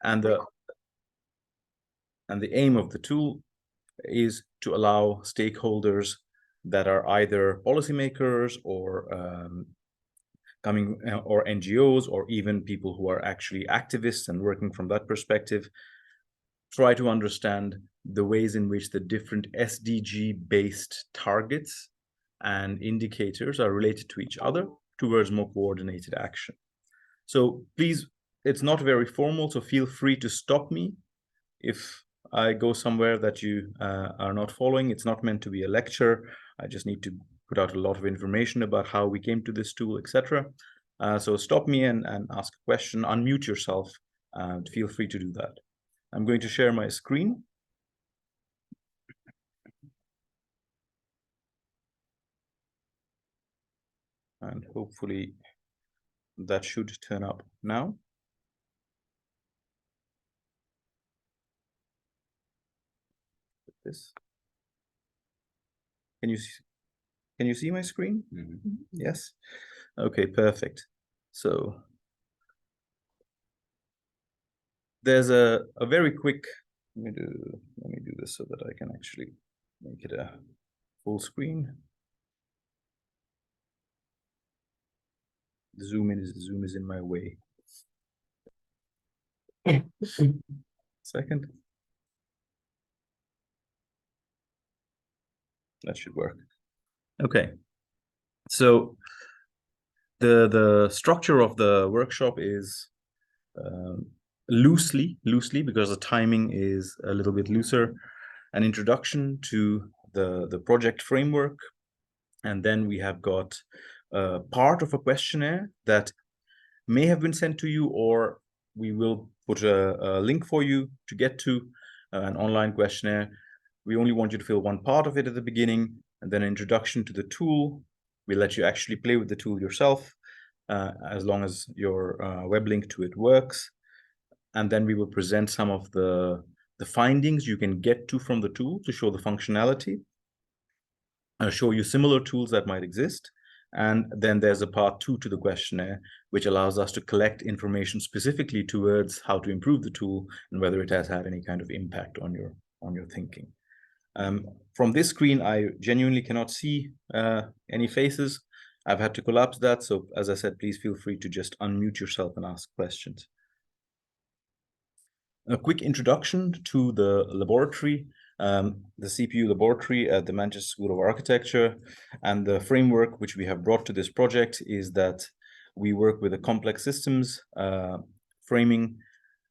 And the aim of the tool is to allow stakeholders that are either policymakers or or NGOs, or even people who are actually activists and working from that perspective, try to understand the ways in which the different SDG-based targets and indicators are related to each other towards more coordinated action. So please, it's not very formal, so feel free to stop me if I go somewhere that you are not following. It's not meant to be a lecture. I just need to put out a lot of information about how we came to this tool, etc. So stop me and ask a question, unmute yourself, feel free to do that. I'm going to share my screen. And hopefully that should turn up now. This. Can you see my screen? Mm-hmm. Yes. Okay, perfect. So there's a very quick, let me do this so that I can actually make it a full screen. The zoom is in my way. Second. That should work. Okay. So the structure of the workshop is loosely, because the timing is a little bit looser, an introduction to the project framework, and then we have got part of a questionnaire that may have been sent to you, or we will put a link for you to get to an online questionnaire. We only want you to fill one part of it at the beginning, and then an introduction to the tool. We let you actually play with the tool yourself, as long as your web link to it works. And then we will present some of the findings you can get to from the tool to show the functionality, show you similar tools that might exist. And then there's a part 2 to the questionnaire, which allows us to collect information specifically towards how to improve the tool and whether it has had any kind of impact on your thinking. From this screen, I genuinely cannot see any faces. I've had to collapse that. So as I said, please feel free to just unmute yourself and ask questions. A quick introduction to the laboratory, the CPU laboratory at the Manchester School of Architecture, and the framework which we have brought to this project is that we work with a complex systems framing,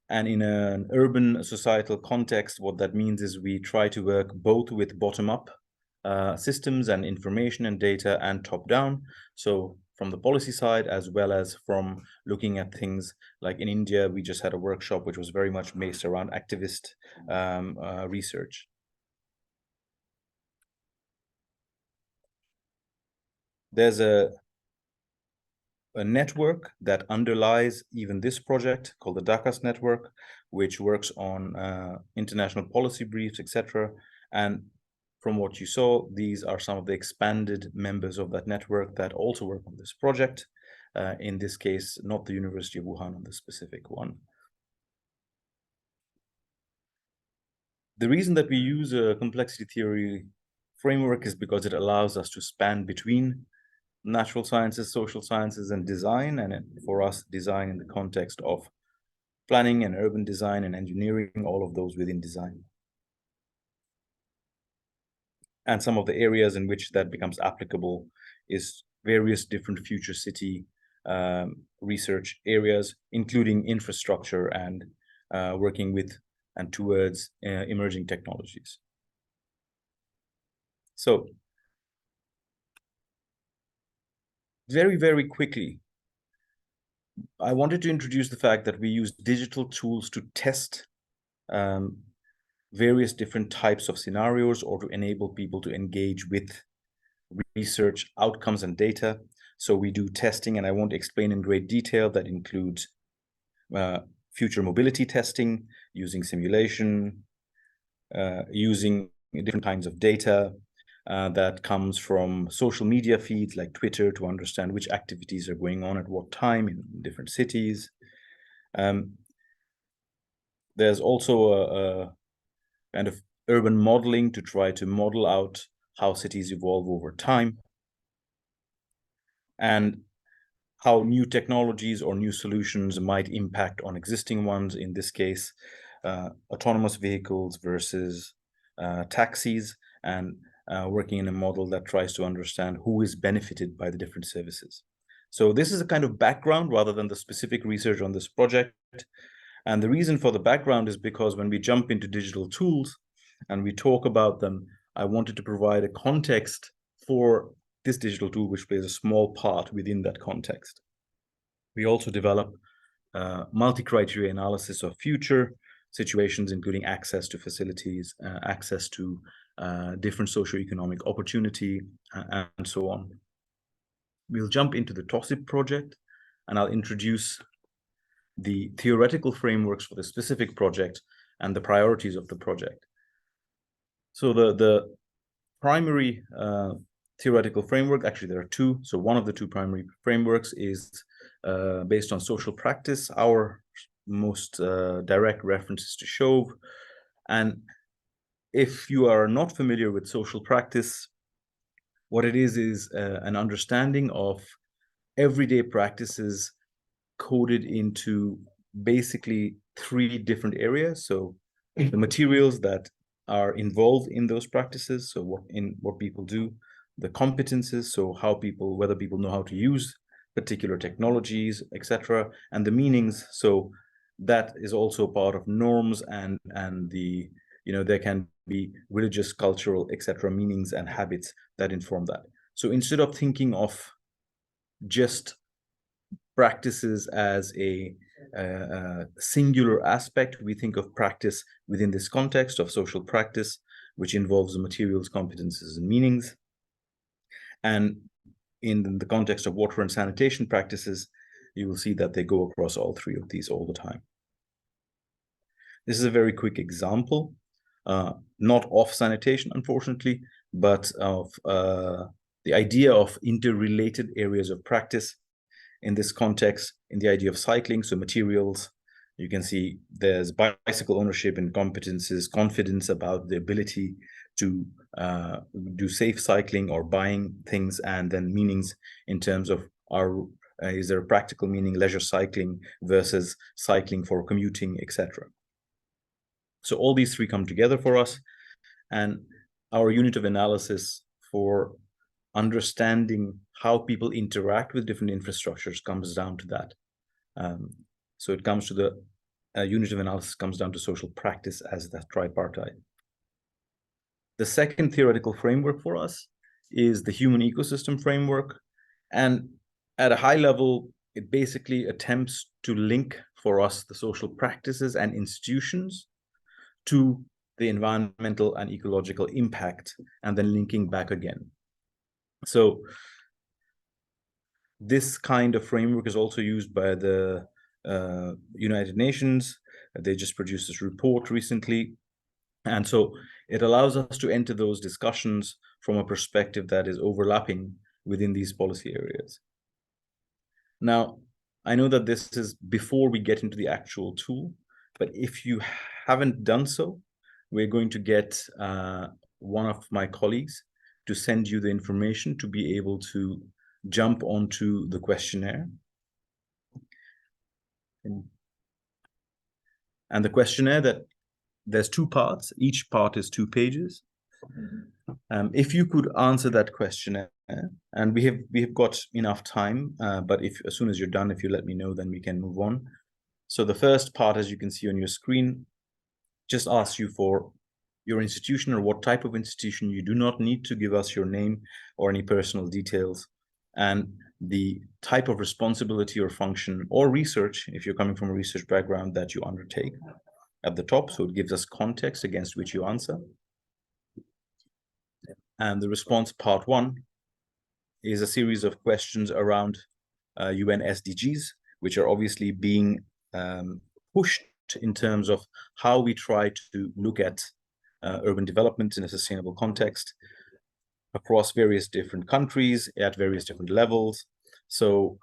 and in an urban societal context, what that means is we try to work both with bottom-up systems and information and data, and top-down. So from the policy side, as well as from looking at things like in India, we just had a workshop which was very much based around activist research. There's a network that underlies even this project called the DACAS network, which works on international policy briefs, etc. And from what you saw, these are some of the expanded members of that network that also work on this project. In this case, not the University of Wuhan on the specific one. The reason that we use a complexity theory framework is because it allows us to span between natural sciences, social sciences, and design. And for us, design in the context of planning and urban design and engineering, all of those within design. And some of the areas in which that becomes applicable is various different future city research areas, including infrastructure and working with and towards emerging technologies. So very, very quickly, I wanted to introduce the fact that we use digital tools to test various different types of scenarios, or to enable people to engage with research outcomes and data. So we do testing, and I won't explain in great detail. That includes future mobility testing, using simulation, using different kinds of data that comes from social media feeds like Twitter to understand which activities are going on at what time in different cities. There's also a kind of urban modeling to try to model out how cities evolve over time, and how new technologies or new solutions might impact on existing ones. In this case, autonomous vehicles versus taxis, and working in a model that tries to understand who is benefited by the different services. So this is a kind of background rather than the specific research on this project. And the reason for the background is because when we jump into digital tools and we talk about them, I wanted to provide a context for this digital tool, which plays a small part within that context. We also develop multi-criteria analysis of future situations, including access to facilities, access to different socioeconomic opportunity, and so on. We'll jump into the TOSSIB project, and I'll introduce the theoretical frameworks for the specific project and the priorities of the project. So the primary theoretical framework, actually there are two. So one of the two primary frameworks is based on social practice. Our most direct reference is to Chauve. And if you are not familiar with social practice, what it is an understanding of everyday practices coded into basically three different areas. So the materials that are involved in those practices, so what people do, the competences, so whether people know how to use particular technologies, etc., and the meanings. So that is also part of norms, and the there can be religious, cultural, etc. meanings and habits that inform that. So instead of thinking of just practices as a singular aspect, we think of practice within this context of social practice, which involves the materials, competences, and meanings. And in the context of water and sanitation practices, you will see that they go across all three of these all the time. This is a very quick example, not of sanitation, unfortunately, but of the idea of interrelated areas of practice. In this context, in the idea of cycling, so materials, you can see there's bicycle ownership and competences, confidence about the ability to do safe cycling or buying things, and then meanings in terms of is there a practical meaning, leisure cycling versus cycling for commuting, etc. So all these three come together for us, and our unit of analysis for understanding how people interact with different infrastructures comes down to that. So it comes to the unit of analysis comes down to social practice as that tripartite. The second theoretical framework for us is the human ecosystem framework. And at a high level, it basically attempts to link for us the social practices and institutions to the environmental and ecological impact, and then linking back again. So this kind of framework is also used by the United Nations. They just produced this report recently. And so it allows us to enter those discussions from a perspective that is overlapping within these policy areas. Now, I know that this is before we get into the actual tool, but if you haven't done so, we're going to get one of my colleagues to send you the information to be able to jump onto the questionnaire. And the questionnaire, there's two parts. Each part is 2 pages. If you could answer that questionnaire, and we have got enough time, but as soon as you're done, if you let me know, then we can move on. So the first part, as you can see on your screen, just asks you for your institution or what type of institution. You do not need to give us your name or any personal details, and the type of responsibility or function or research, if you're coming from a research background, that you undertake at the top. So it gives us context against which you answer. And the response part 1 is a series of questions around UN SDGs, which are obviously being pushed in terms of how we try to look at urban development in a sustainable context across various different countries at various different levels. So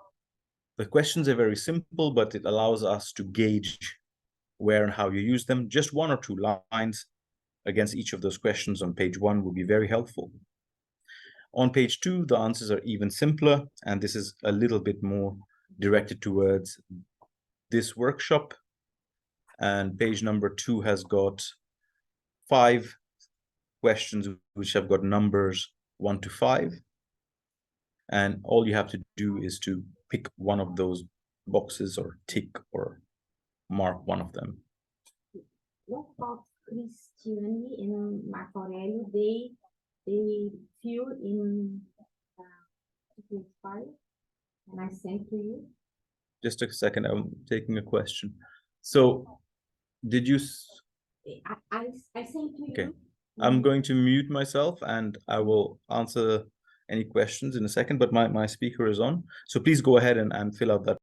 the questions are very simple, but it allows us to gauge where and how you use them. Just 1 or 2 lines against each of those questions on page 1 will be very helpful. On page 2, the answers are even simpler, and this is a little bit more directed towards this workshop. And page number 2 has got 5 questions which have got numbers 1 to 5. And all you have to do is to pick one of those boxes or tick or mark one of them. What about Christiane and Marco Aurelio? They fill in file, and I sent to you. Just a second, I'm taking a question. So, did you? I sent to you. Okay, I'm going to mute myself, and I will answer any questions in a second. But my speaker is on, so please go ahead and fill out that.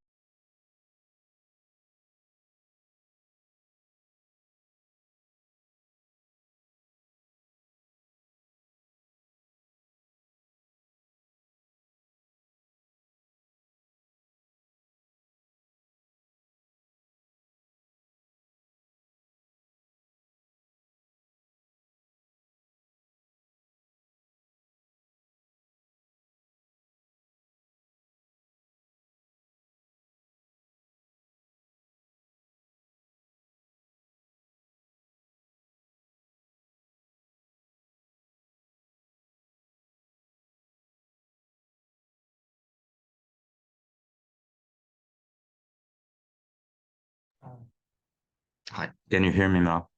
Hi, can you hear me now?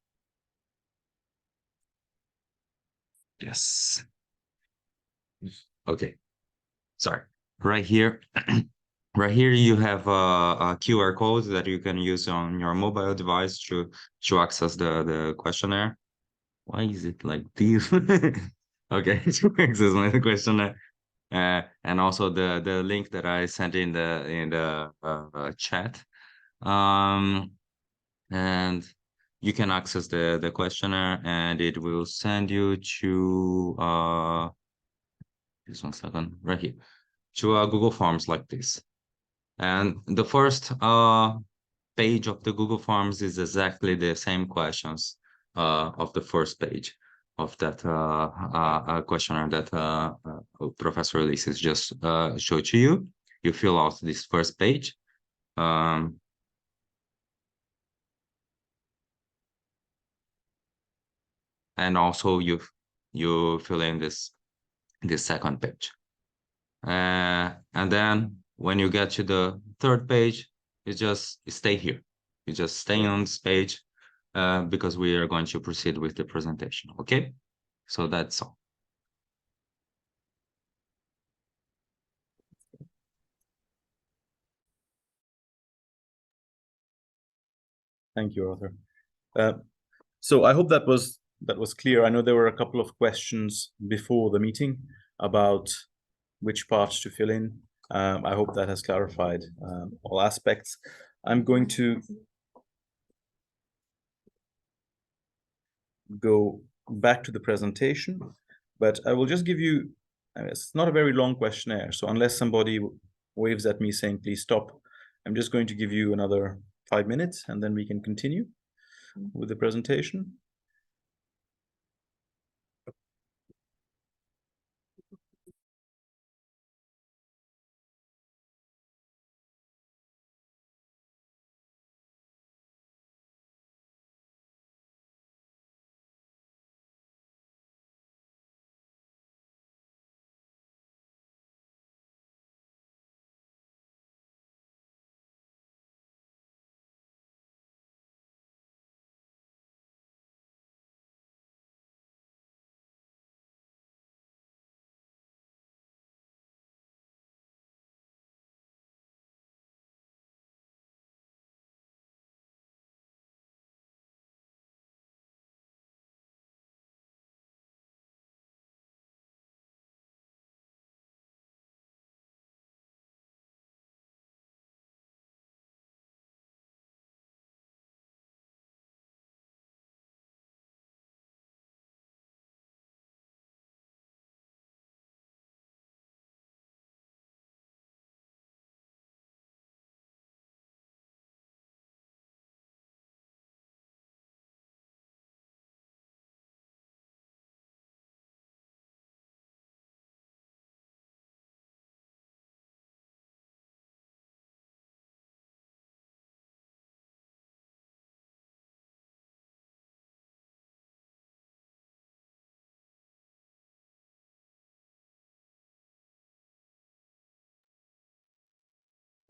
Yes. Okay. Sorry. Right here, right here you have a QR code that you can use on your mobile device to access the questionnaire. Why is it like this? Okay, to access my questionnaire. And also the link that I sent in the chat. And you can access the questionnaire, and it will send you to just 1 second, right here, to Google Forms like this. And the first page of the Google Forms is exactly the same questions of the first page of that questionnaire that Professor Ulysses just showed to you. You fill out this first page. And also you fill in this second page. And then when you get to the third page, you just stay here. You just stay on this page because we are going to proceed with the presentation, okay? So that's all. Thank you, Arthur. So I hope that was clear. I know there were a couple of questions before the meeting about which parts to fill in. I hope that has clarified all aspects. I'm going to go back to the presentation, but I will just give you, it's not a very long questionnaire, so unless somebody waves at me saying, please stop, I'm just going to give you another 5 minutes, and then we can continue with the presentation.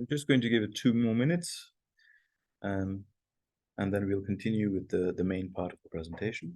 I'm just going to give it 2 more minutes, and then we'll continue with the main part of the presentation.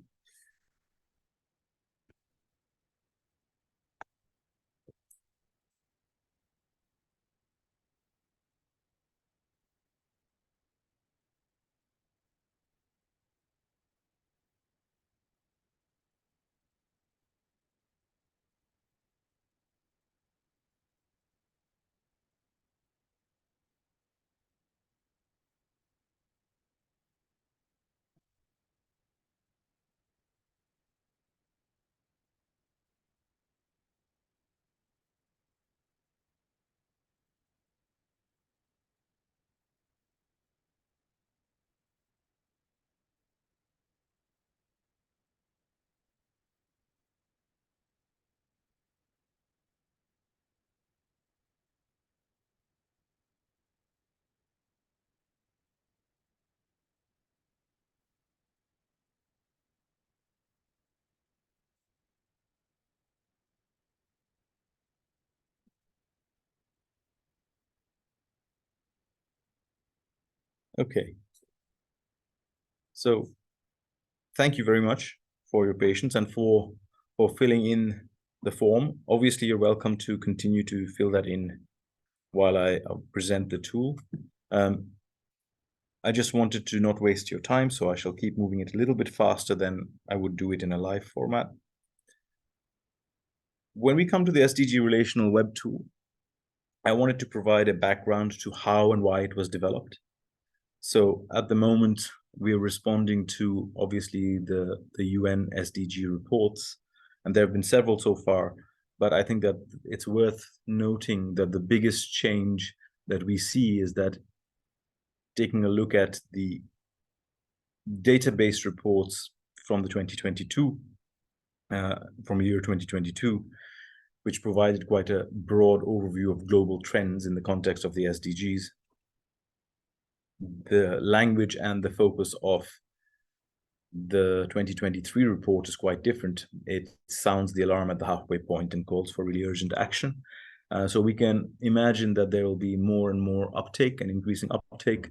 Okay. So thank you very much for your patience and for filling in the form. Obviously, you're welcome to continue to fill that in while I present the tool. I just wanted to not waste your time, so I shall keep moving it a little bit faster than I would do it in a live format. When we come to the SDG relational web tool, I wanted to provide a background to how and why it was developed. So at the moment, we are responding to obviously the UN SDG reports, and there have been several so far, but I think that it's worth noting that the biggest change that we see is that taking a look at the database reports from the 2022, from the year 2022, which provided quite a broad overview of global trends in the context of the SDGs. The language and the focus of the 2023 report is quite different. It sounds the alarm at the halfway point and calls for really urgent action. So we can imagine that there will be more and more uptake and increasing uptake.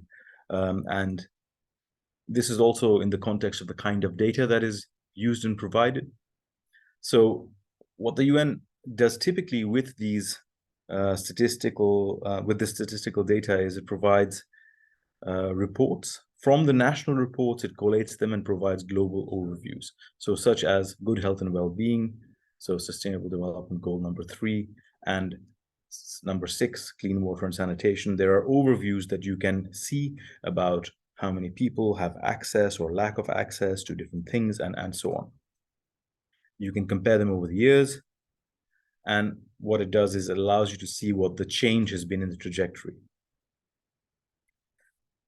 And this is also in the context of the kind of data that is used and provided. So what the UN does typically with these statistical data is it provides reports. From the national reports, it collates them and provides global overviews. So such as good health and well-being, so Sustainable Development Goal number 3, and number 6, clean water and sanitation. There are overviews that you can see about how many people have access or lack of access to different things, and so on. You can compare them over the years, and what it does is it allows you to see what the change has been in the trajectory.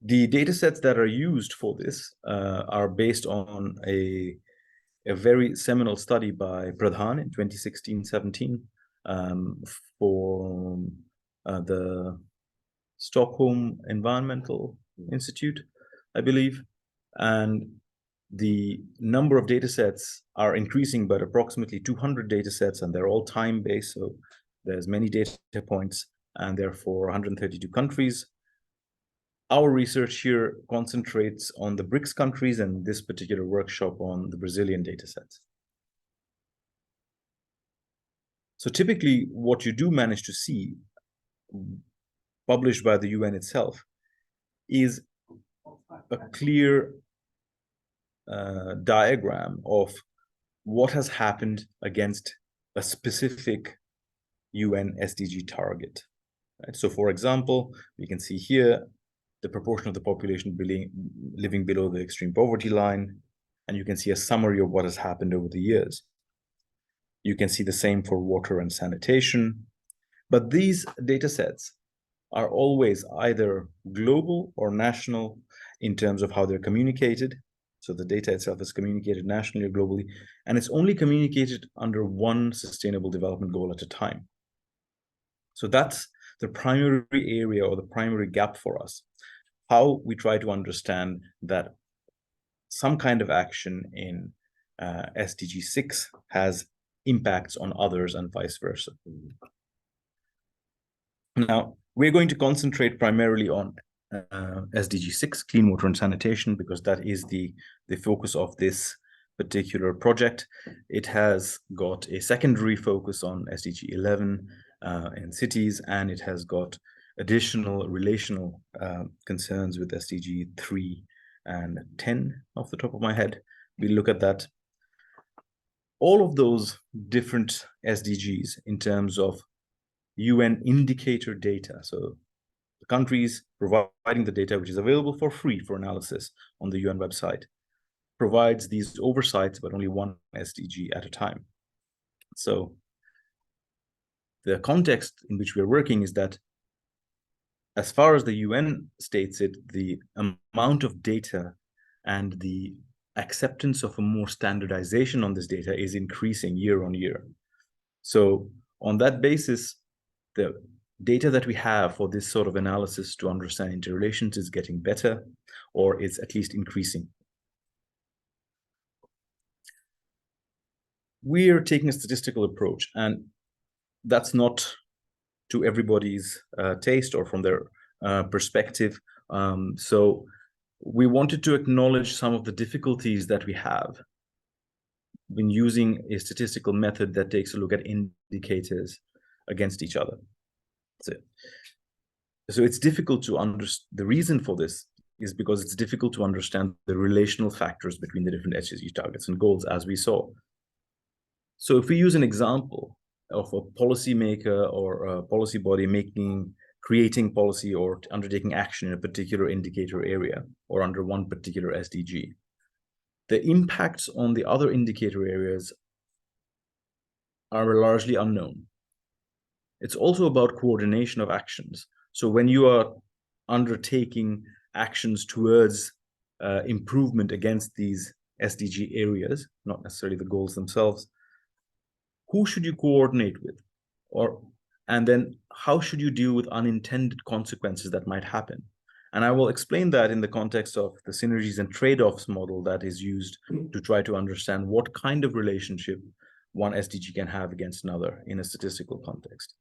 The data sets that are used for this are based on a very seminal study by Pradhan in 2016-17 for the Stockholm Environmental Institute, I believe. And the number of data sets are increasing, but approximately 200 data sets, and they're all time-based, so there's many data points, and therefore 132 countries. Our research here concentrates on the BRICS countries, and this particular workshop on the Brazilian data sets. So typically, what you do manage to see, published by the UN itself, is a clear diagram of what has happened against a specific UN SDG target. Right? So, for example, we can see here the proportion of the population living below the extreme poverty line, and you can see a summary of what has happened over the years. You can see the same for water and sanitation, but these data sets are always either global or national in terms of how they're communicated. So the data itself is communicated nationally or globally, and it's only communicated under one sustainable development goal at a time. So that's the primary area or the primary gap for us. How we try to understand that some kind of action in SDG 6 has impacts on others and vice versa. Now, We're going to concentrate primarily on SDG 6, clean water and sanitation, because that is the focus of this particular project. It has got a secondary focus on SDG 11 in cities, and it has got additional relational concerns with SDG 3 and 10 off the top of my head. We'll look at that. All of those different SDGs in terms of UN indicator data. So the countries providing the data, which is available for free for analysis on the UN website, provides these oversights, but only one SDG at a time. So the context in which we're working is that, as far as the UN states it, the amount of data and the acceptance of a more standardization on this data is increasing year on year. So on that basis, the data that we have for this sort of analysis to understand interrelations is getting better, or it's at least increasing. We are taking a statistical approach, and that's not to everybody's taste or from their perspective. So we wanted to acknowledge some of the difficulties that we have when using a statistical method that takes a look at indicators against each other. So it's difficult to understand. The reason for this is because it's difficult to understand the relational factors between the different SDG targets and goals, as we saw. So if we use an example of a policymaker or a policy body creating policy or undertaking action in a particular indicator area or under one particular SDG, the impacts on the other indicator areas are largely unknown. It's also about coordination of actions. So when you are undertaking actions towards improvement against these SDG areas, not necessarily the goals themselves, who should you coordinate with? And then how should you deal with unintended consequences that might happen? And I will explain that in the context of the synergies and trade-offs model that is used to try to understand what kind of relationship one SDG can have against another in a statistical context.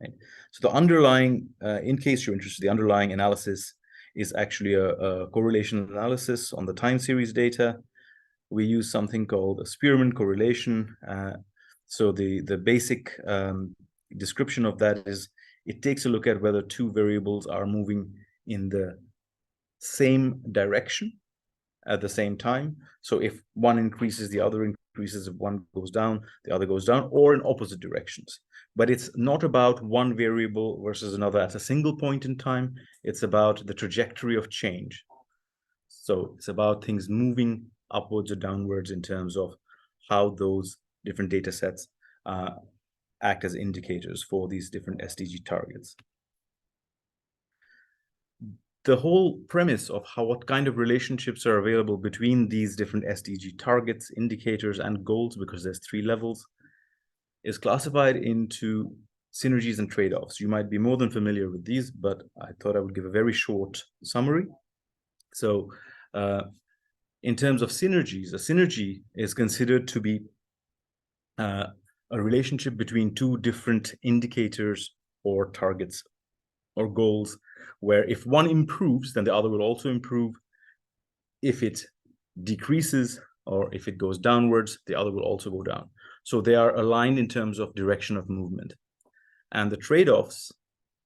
Right? So the underlying, in case you're interested, the underlying analysis is actually a correlation analysis on the time series data. We use something called a Spearman correlation. So the basic description of that is it takes a look at whether two variables are moving in the same direction at the same time. So if one increases, the other increases. If one goes down, the other goes down, or in opposite directions. But it's not about one variable versus another at a single point in time. It's about the trajectory of change. So it's about things moving upwards or downwards in terms of how those different data sets act as indicators for these different SDG targets. The whole premise of what kind of relationships are available between these different SDG targets, indicators, and goals, because there's 3 levels, is classified into synergies and trade-offs. You might be more than familiar with these, but I thought I would give a very short summary. So in terms of synergies, a synergy is considered to be a relationship between 2 different indicators or targets or goals, where if one improves, then the other will also improve. If it decreases or if it goes downwards, the other will also go down. So they are aligned in terms of direction of movement. And the trade-offs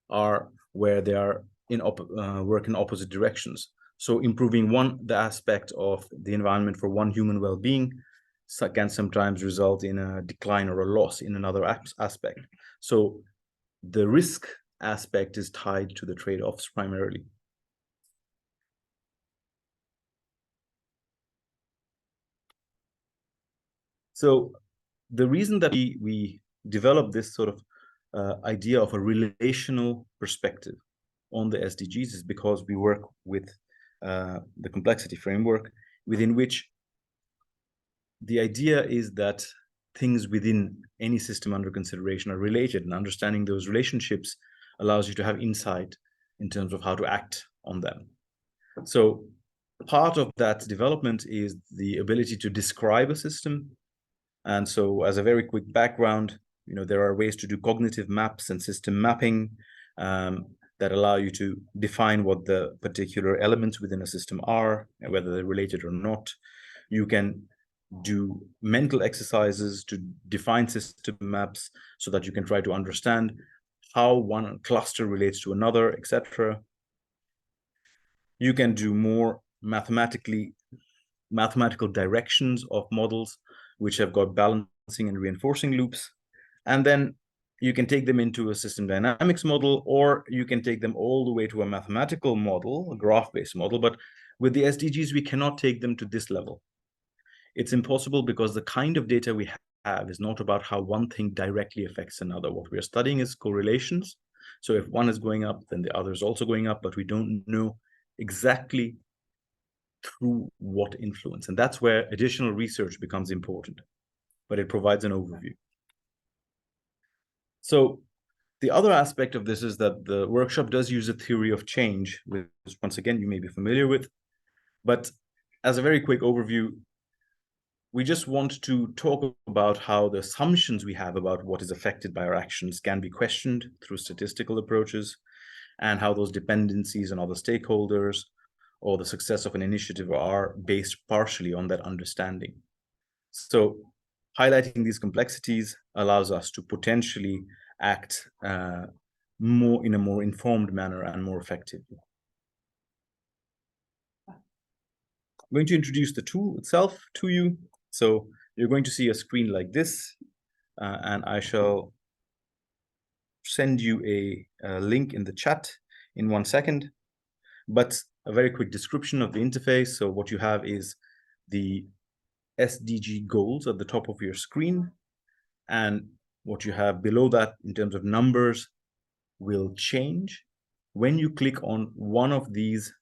are where they are work in opposite directions. So improving the aspect of the environment for one human well-being can sometimes result in a decline or a loss in another aspect. So the risk aspect is tied to the trade-offs primarily. So the reason that we develop this sort of idea of a relational perspective on the SDGs is because we work with the complexity framework, within which the idea is that things within any system under consideration are related, and understanding those relationships allows you to have insight in terms of how to act on them. So part of that development is the ability to describe a system. And so as a very quick background, there are ways to do cognitive maps and system mapping. that allow you to define what the particular elements within a system are and whether they're related or not. You can do mental exercises to define system maps so that you can try to understand how one cluster relates to another, etc. You can do more mathematical directions of models, which have got balancing and reinforcing loops. And then you can take them into a system dynamics model, or you can take them all the way to a mathematical model, a graph-based model. But with the SDGs, we cannot take them to this level. It's impossible because the kind of data we have is not about how one thing directly affects another. What we are studying is correlations. So if one is going up, then the other is also going up, but we don't know exactly through what influence. And that's where additional research becomes important, but it provides an overview. So the other aspect of this is that the workshop does use a theory of change, which once again, you may be familiar with. But as a very quick overview, we just want to talk about how the assumptions we have about what is affected by our actions can be questioned through statistical approaches, and how those dependencies on other stakeholders or the success of an initiative are based partially on that understanding. So highlighting these complexities allows us to potentially act in a more informed manner and more effectively. I'm going to introduce the tool itself to you. So you're going to see a screen like this, and I shall send you a link in the chat in 1 second. But a very quick description of the interface. So what you have is the SDG goals at the top of your screen, and what you have below that in terms of numbers will change when you click on one of these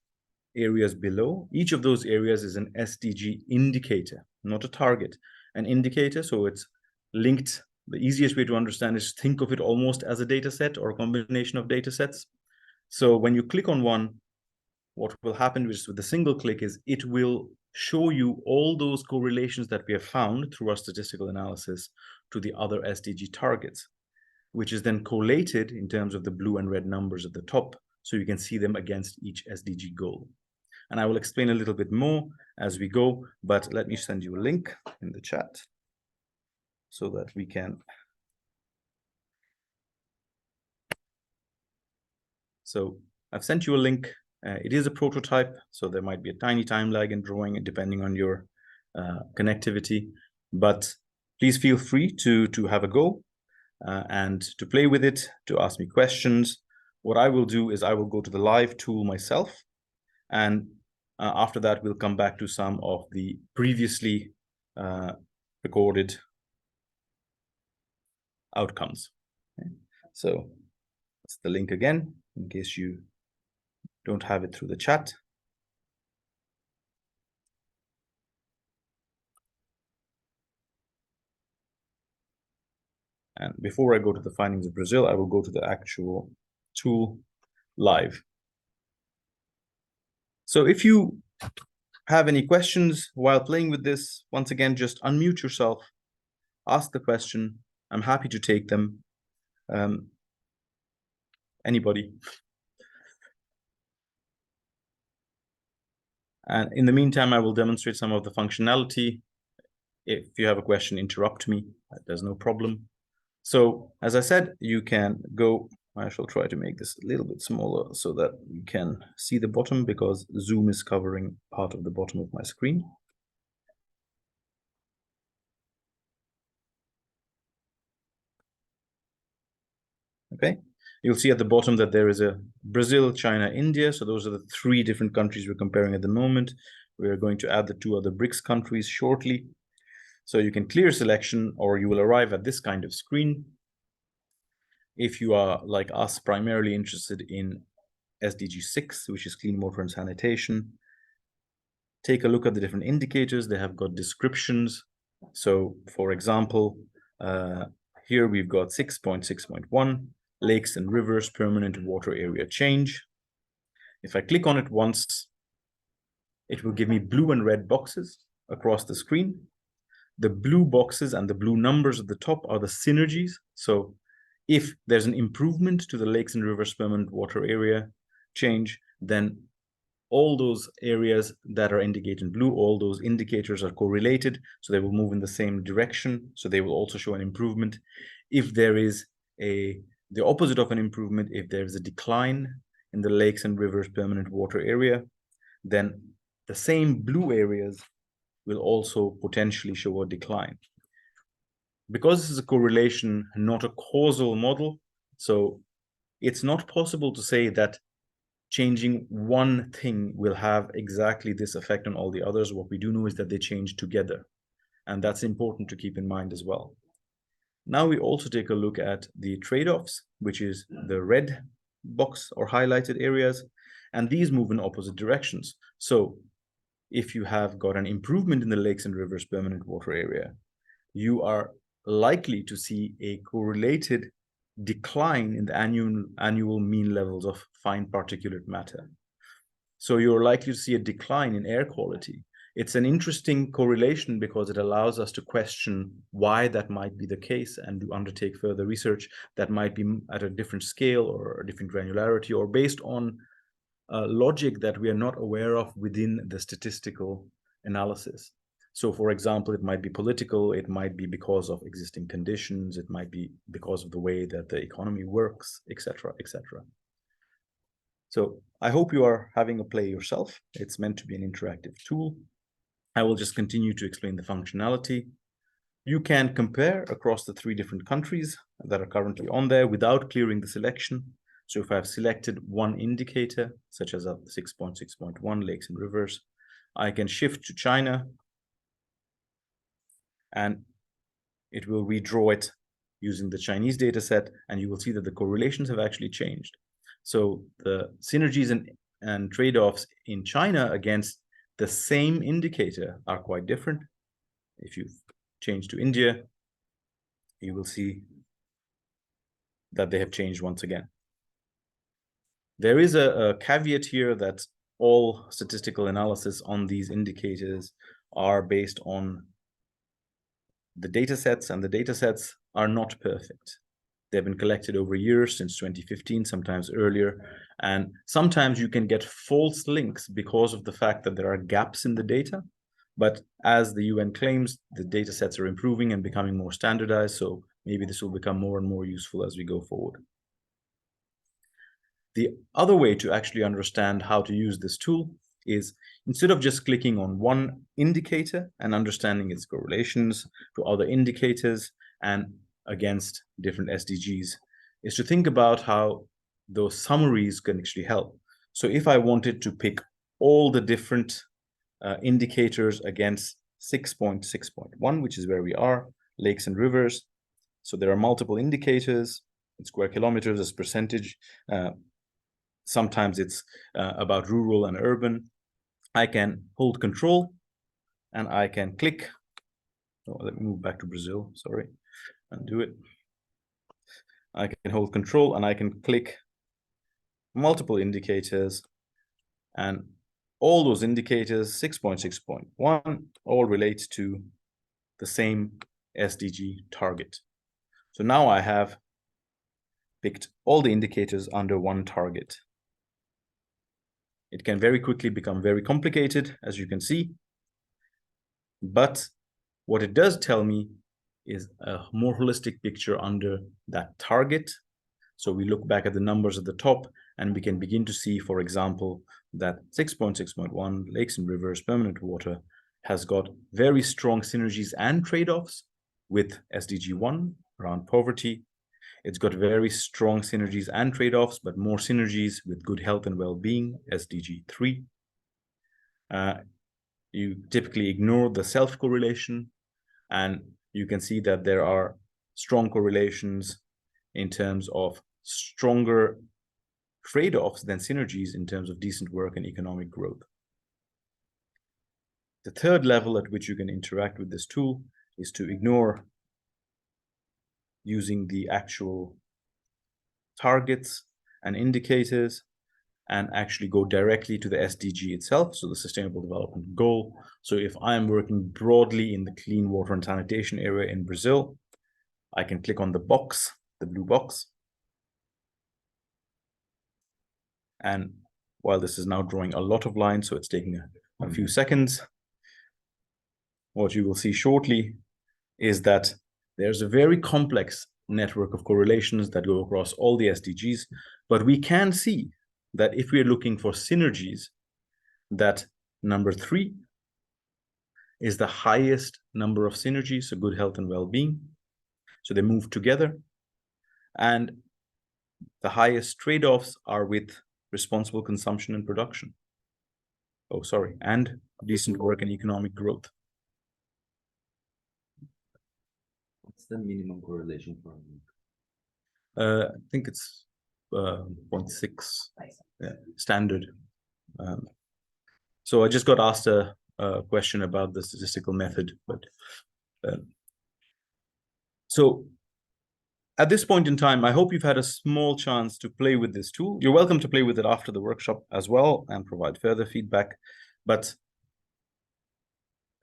areas below. Each of those areas is an SDG indicator, not a target, an indicator. So it's linked. The easiest way to understand is think of it almost as a data set or a combination of data sets. So when you click on one, what will happen with a single click is it will show you all those correlations that we have found through our statistical analysis to the other SDG targets, which is then collated in terms of the blue and red numbers at the top, so you can see them against each SDG goal. And I will explain a little bit more as we go, but let me send you a link in the chat so that we can. So I've sent you a link. It is a prototype, so there might be a tiny time lag in drawing it depending on your connectivity, but please feel free to have a go and to play with it, to ask me questions. What I will do is I will go to the live tool myself, and after that we'll come back to some of the previously recorded outcomes. Okay. So that's the link again, in case you don't have it through the chat. And before I go to the findings of Brazil, I will go to the actual tool live. So if you have any questions while playing with this, once again, just unmute yourself, ask the question. I'm happy to take them. Anybody. And in the meantime, I will demonstrate some of the functionality. If you have a question, interrupt me. There's no problem. So as I said, you can go. I shall try to make this a little bit smaller so that you can see the bottom, because Zoom is covering part of the bottom of my screen. Okay, you'll see at the bottom that there is a Brazil, China, India. So those are the 3 different countries we're comparing at the moment. We're going to add the 2 other BRICS countries shortly. So you can clear selection, or you will arrive at this kind of screen. If you are, like us, primarily interested in SDG 6, which is clean water and sanitation, take a look at the different indicators. They have got descriptions. So for example, here we've got 6.6.1, lakes and rivers, permanent water area change. If I click on it once, it will give me blue and red boxes across the screen. The blue boxes and the blue numbers at the top are the synergies. So If there's an improvement to the lakes and rivers permanent water area change, then all those areas that are indicated in blue, all those indicators are correlated, so they will move in the same direction, so they will also show an improvement. If there is the opposite of an improvement, if there is a decline in the lakes and rivers permanent water area, then the same blue areas will also potentially show a decline. Because this is a correlation, not a causal model, so it's not possible to say that changing one thing will have exactly this effect on all the others. What we do know is that they change together, and that's important to keep in mind as well. Now we also take a look at the trade-offs, which is the red box or highlighted areas, and these move in opposite directions. So if you have got an improvement in the lakes and rivers permanent water area, you are likely to see a correlated decline in the annual mean levels of fine particulate matter. So you're likely to see a decline in air quality. It's an interesting correlation because it allows us to question why that might be the case and to undertake further research that might be at a different scale or a different granularity or based on logic that we are not aware of within the statistical analysis. So, for example, it might be political, it might be because of existing conditions, it might be because of the way that the economy works, etc., etc. So I hope you are having a play yourself. It's meant to be an interactive tool. I will just continue to explain the functionality. You can compare across the 3 different countries that are currently on there without clearing the selection. So if I've selected one indicator, such as 6.6.1 lakes and rivers, I can shift to China, and it will redraw it using the Chinese data set, and you will see that the correlations have actually changed. So the synergies and trade-offs in China against the same indicator are quite different. If you change to India, you will see that they have changed once again. There is a caveat here that all statistical analysis on these indicators are based on the data sets, and the data sets are not perfect. They've been collected over years, since 2015, sometimes earlier, and sometimes you can get false links because of the fact that there are gaps in the data. But as the UN claims, the data sets are improving and becoming more standardized, so maybe this will become more and more useful as we go forward. The other way to actually understand how to use this tool is, instead of just clicking on one indicator and understanding its correlations to other indicators and against different SDGs, is to think about how those summaries can actually help. So if I wanted to pick all the different indicators against 6.6.1, which is where we are, lakes and rivers. So there are multiple indicators in square kilometers as percentage. Sometimes it's about rural and urban. I can hold control and I can click. Oh, let me move back to Brazil, sorry, undo it. I can hold control and I can click multiple indicators, and all those indicators, 6.6.1, all relate to the same SDG target. So now I have picked all the indicators under one target. It can very quickly become very complicated, as you can see. But what it does tell me is a more holistic picture under that target. So we look back at the numbers at the top, and we can begin to see, for example, that 6.6.1 lakes and rivers permanent water has got very strong synergies and trade-offs with SDG 1 around poverty. It's got very strong synergies and trade-offs, but more synergies with good health and well-being, SDG 3. You typically ignore the self-correlation, and you can see that there are strong correlations in terms of stronger trade-offs than synergies in terms of decent work and economic growth. The third level at which you can interact with this tool is to ignore using the actual targets and indicators and actually go directly to the SDG itself, so the Sustainable Development Goal. So if I'm working broadly in the clean water and sanitation area in Brazil, I can click on the box the blue box. And while this is now drawing a lot of lines, so it's taking a few seconds, what you will see shortly is that there's a very complex network of correlations that go across all the SDGs, but we can see that if we are looking for synergies, that number 3 is the highest number of synergies, so good health and well-being. So they move together. And the highest trade-offs are with responsible consumption and production. Oh, sorry, and decent work and economic growth. What's the minimum correlation for? I think it's 0.6 standard. So I just got asked a question about the statistical method, but so at this point in time, I hope you've had a small chance to play with this tool. You're welcome to play with it after the workshop as well and provide further feedback. But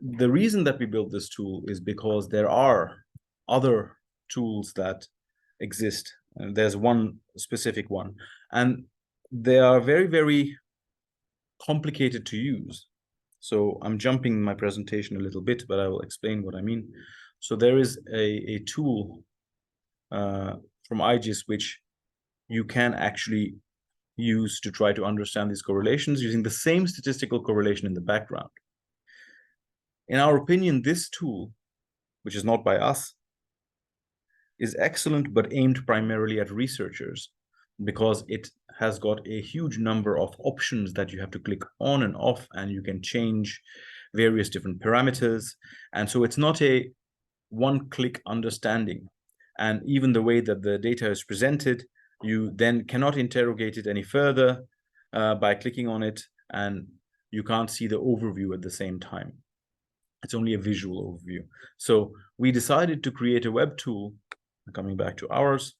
the reason that we built this tool is because there are other tools that exist. And there's one specific one, and they are very, very complicated to use. So I'm jumping my presentation a little bit, but I will explain what I mean. So there is a tool from IGES which you can actually use to try to understand these correlations using the same statistical correlation in the background. In our opinion, this tool, which is not by us, is excellent, but aimed primarily at researchers because it has got a huge number of options that you have to click on and off, and you can change various different parameters. And so it's not a one-click understanding. And even the way that the data is presented, you then cannot interrogate it any further by clicking on it, and you can't see the overview at the same time. It's only a visual overview. So we decided to create a web tool, coming back to ours,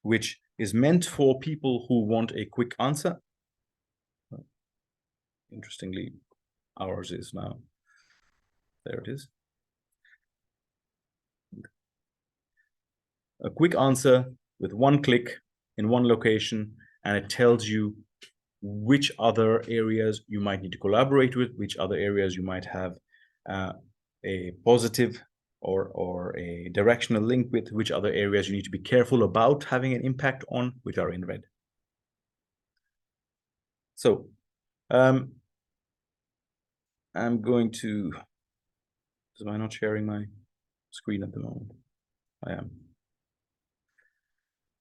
which is meant for people who want a quick answer. Interestingly, ours is now, there it is. A quick answer with one click in one location, and it tells you which other areas you might need to collaborate with, which other areas you might have a positive or a directional link with, which other areas you need to be careful about having an impact on, which are in red. So I'm going to, am I not sharing my screen at the moment? I am.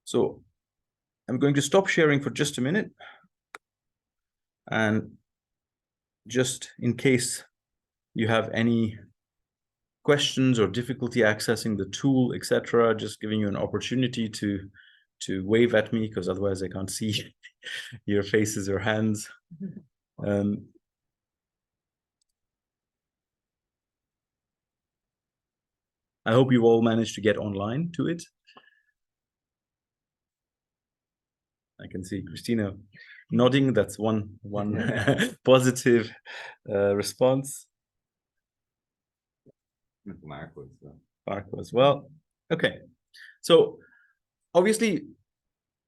So I'm going to stop sharing for just a minute. And just in case you have any questions or difficulty accessing the tool, etc., just giving you an opportunity to wave at me, because otherwise I can't see your faces or hands. I hope you've all managed to get online to it. I can see Christina nodding. That's one positive response. Marco as well. Okay, so obviously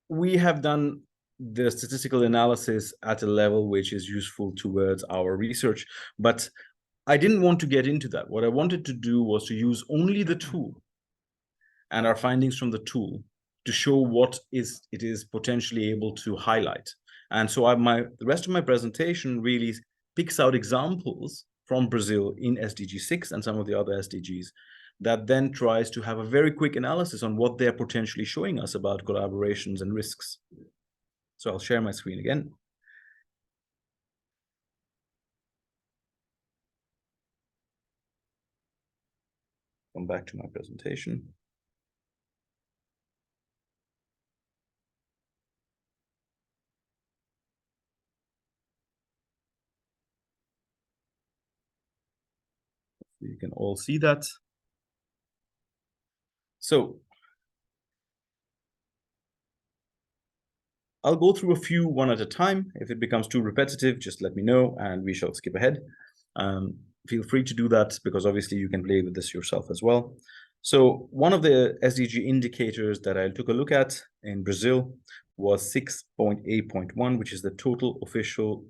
we have done the statistical analysis at a level which is useful towards our research, but I didn't want to get into that. What I wanted to do was to use only the tool and our findings from the tool to show what it is potentially able to highlight. And so the rest of my presentation really picks out examples from Brazil in SDG 6 and some of the other SDGs that then tries to have a very quick analysis on what they're potentially showing us about collaborations and risks. So I'll share my screen again. Come back to my presentation. You can all see that. So I'll go through a few one at a time. If it becomes too repetitive, just let me know and we shall skip ahead. Feel free to do that because obviously you can play with this yourself as well. So one of the SDG indicators that I took a look at in Brazil was 6.8.1, which is the total official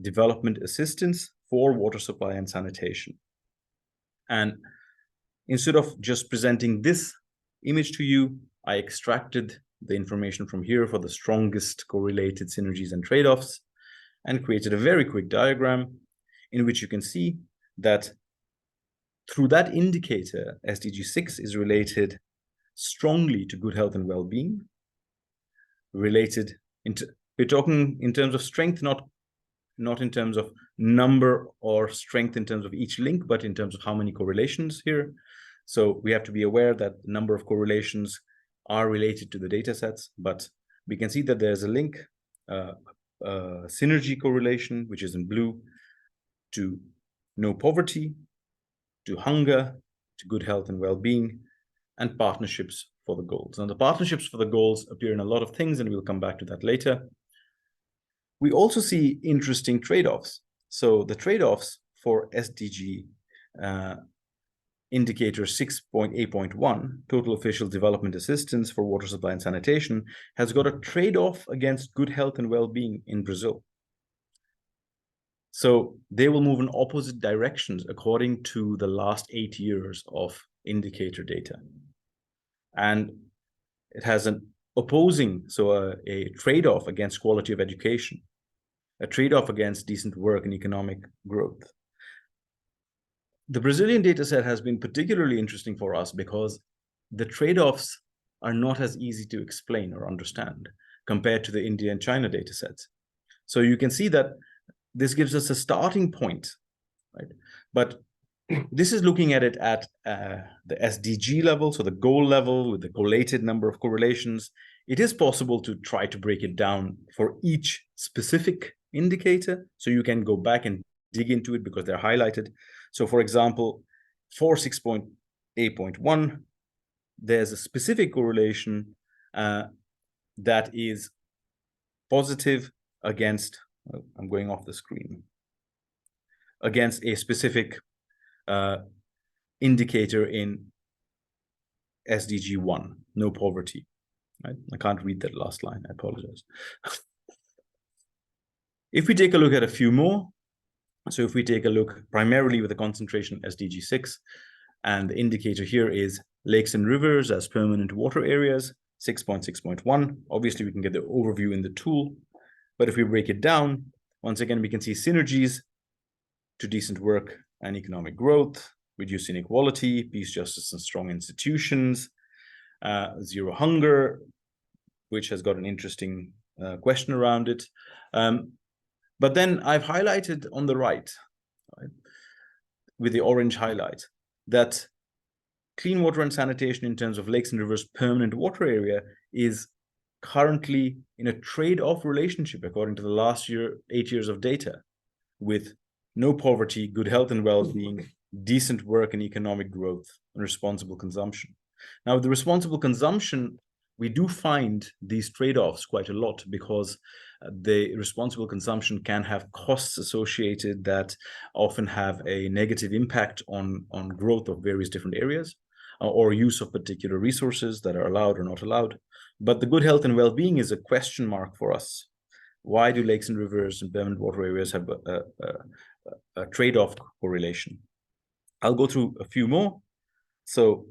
development assistance for water supply and sanitation. And instead of just presenting this image to you, I extracted the information from here for the strongest correlated synergies and trade-offs and created a very quick diagram in which you can see that through that indicator, SDG 6 is related strongly to good health and well-being. We're talking in terms of strength, not in terms of number or strength in terms of each link, but in terms of how many correlations here. So we have to be aware that the number of correlations are related to the data sets, but we can see that there's a link, synergy correlation, which is in blue, to no poverty, to hunger, to good health and well-being, and partnerships for the goals. Now, the partnerships for the goals appear in a lot of things, and we'll come back to that later. We also see interesting trade-offs. So the trade-offs for SDG indicator 6.8.1, total official development assistance for water supply and sanitation, has got a trade-off against good health and well-being in Brazil. So they will move in opposite directions according to the last 8 years of indicator data. And it has an opposing, so a trade-off against quality of education, a trade-off against decent work and economic growth. The Brazilian data set has been particularly interesting for us because the trade-offs are not as easy to explain or understand compared to the India and China data sets. So you can see that this gives us a starting point, right? But this is looking at it at the SDG level, so the goal level with the collated number of correlations. It is possible to try to break it down for each specific indicator, so you can go back and dig into it because they're highlighted. So for example, for 6.8.1, there's a specific correlation that is positive against, I'm going off the screen, against a specific indicator in SDG 1, no poverty. Right? I can't read that last line, I apologize. If we take a look at a few more, so if we take a look primarily with the concentration SDG 6, and the indicator here is lakes and rivers as permanent water areas, 6.6.1. Obviously, we can get the overview in the tool, but if we break it down, once again, we can see synergies to decent work and economic growth, reduce inequality, peace, justice, and strong institutions, zero hunger, which has got an interesting question around it. But then I've highlighted on the right, with the orange highlight, that clean water and sanitation in terms of lakes and rivers permanent water area is currently in a trade-off relationship according to the last 8 years of data, with no poverty, good health and well-being, decent work and economic growth, and responsible consumption. Now, with the responsible consumption, we do find these trade-offs quite a lot because the responsible consumption can have costs associated that often have a negative impact on growth of various different areas or use of particular resources that are allowed or not allowed. But the good health and well-being is a question mark for us. Why do lakes and rivers and permanent water areas have a trade-off correlation? I'll go through a few more. So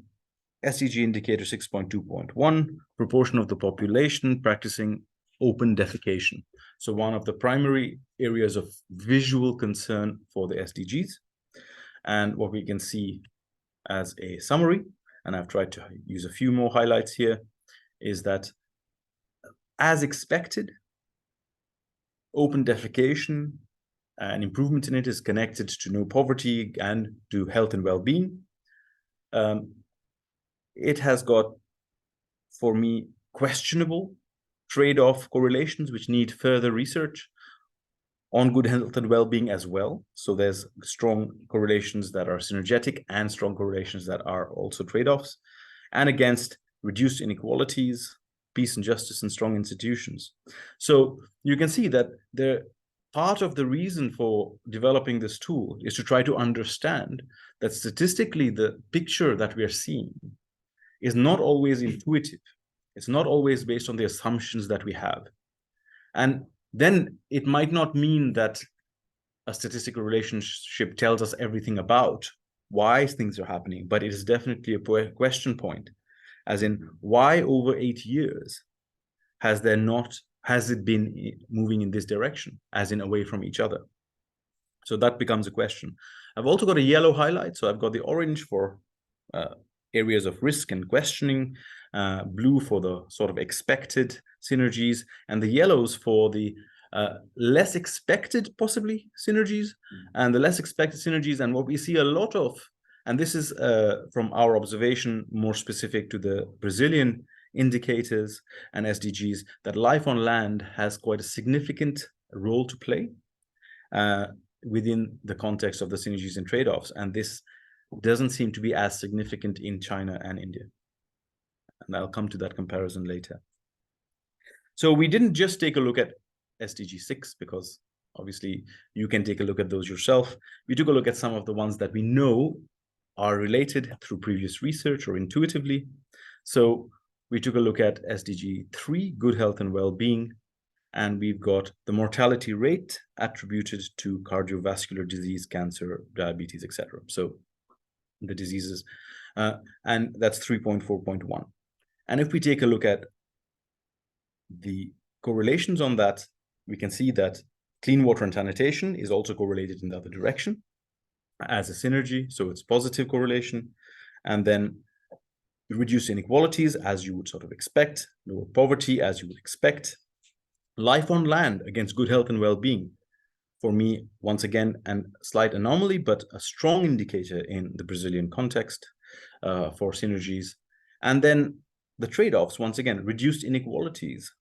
SDG indicator 6.2.1, proportion of the population practicing open defecation. So one of the primary areas of visual concern for the SDGs. And what we can see as a summary, and I've tried to use a few more highlights here, is that as expected, open defecation and improvement in it is connected to no poverty and to health and well-being. It has got, for me, questionable trade-off correlations which need further research on good health and well-being as well. So there's strong correlations that are synergetic and strong correlations that are also trade-offs, and against reduced inequalities, peace and justice, and strong institutions. So you can see that the part of the reason for developing this tool is to try to understand that statistically the picture that we are seeing is not always intuitive. It's not always based on the assumptions that we have. And then it might not mean that a statistical relationship tells us everything about why things are happening, but it is definitely a question point, as in why over 8 years has it been moving in this direction, as in away from each other? So that becomes a question. I've also got a yellow highlight. So I've got the orange for areas of risk and questioning, blue for the sort of expected synergies, and the yellows for the less expected, possibly, synergies. And the less expected synergies, and what we see a lot of, and this is from our observation, more specific to the Brazilian indicators and SDGs, that life on land has quite a significant role to play within the context of the synergies and trade-offs. And this doesn't seem to be as significant in China and India. And I'll come to that comparison later. So we didn't just take a look at SDG 6, because obviously you can take a look at those yourself. We took a look at some of the ones that we know are related through previous research or intuitively. So we took a look at SDG 3, good health and well-being, and we've got the mortality rate attributed to cardiovascular disease, cancer, diabetes, etc. So the diseases, and that's 3.4.1. And if we take a look at the correlations on that, we can see that clean water and sanitation is also correlated in the other direction as a synergy, so it's positive correlation. And then reduce inequalities, as you would sort of expect, lower poverty, as you would expect. Life on land against good health and well-being. For me, once again, a slight anomaly, but a strong indicator in the Brazilian context for synergies. And then the trade-offs, once again, reduced inequalities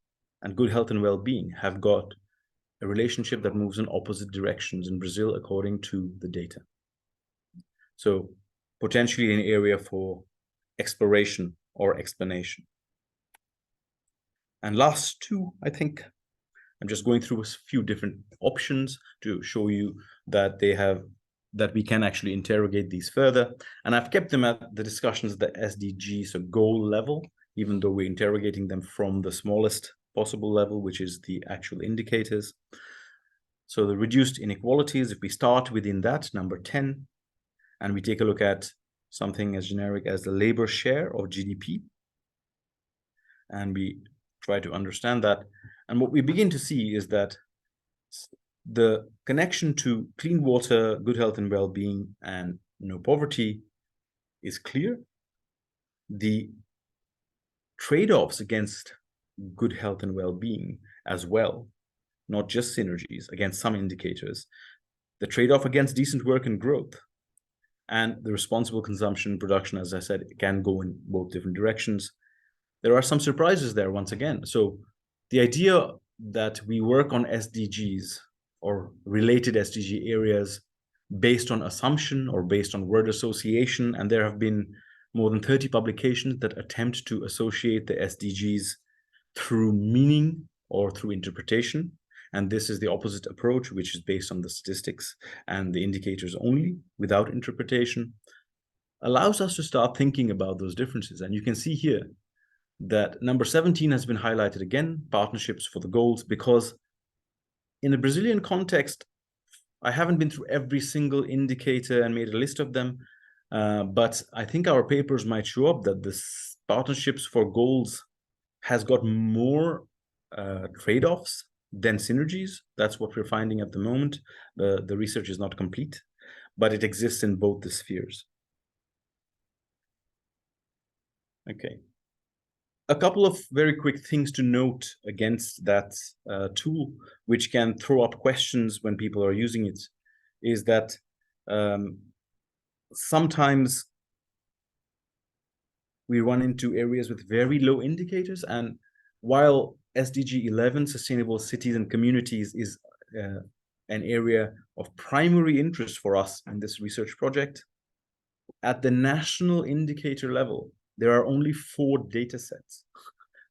and good health and well-being have got a relationship that moves in opposite directions in Brazil, according to the data. So potentially an area for exploration or explanation. And last two, I think, I'm just going through a few different options to show you that we can actually interrogate these further. And I've kept them at the discussions at the SDG, so goal level, even though we're interrogating them from the smallest possible level, which is the actual indicators. So the reduced inequalities, if we start within that, number 10, and we take a look at something as generic as the labor share of GDP, and we try to understand that. And what we begin to see is that the connection to clean water, good health and well-being, and no poverty is clear. The trade-offs against good health and well-being as well, not just synergies, against some indicators, the trade-off against decent work and growth, and the responsible consumption production, as I said, it can go in both different directions. There are some surprises there once again. So the idea that we work on SDGs or related SDG areas based on assumption or based on word association, and there have been more than 30 publications that attempt to associate the SDGs through meaning or through interpretation. And this is the opposite approach, which is based on the statistics and the indicators only, without interpretation, allows us to start thinking about those differences. And you can see here that number 17 has been highlighted again, partnerships for the goals, because in the Brazilian context, I haven't been through every single indicator and made a list of them, but I think our papers might show up that this partnerships for goals has got more trade-offs than synergies. That's what we're finding at the moment. The research is not complete, but it exists in both the spheres. Okay. A couple of very quick things to note against that tool, which can throw up questions when people are using it, is that sometimes we run into areas with very low indicators. And while SDG 11, Sustainable Cities and Communities, is an area of primary interest for us in this research project, at the national indicator level, there are only 4 data sets,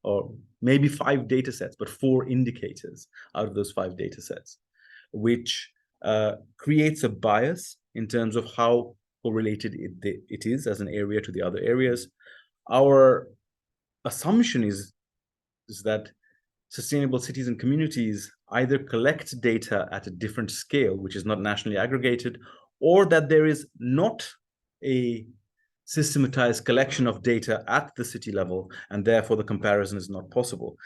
or maybe 5 data sets, but 4 indicators out of those 5 data sets, which creates a bias in terms of how correlated it is as an area to the other areas. Our assumption is that sustainable cities and communities either collect data at a different scale, which is not nationally aggregated, or that there is not a systematized collection of data at the city level, and therefore the comparison is not possible.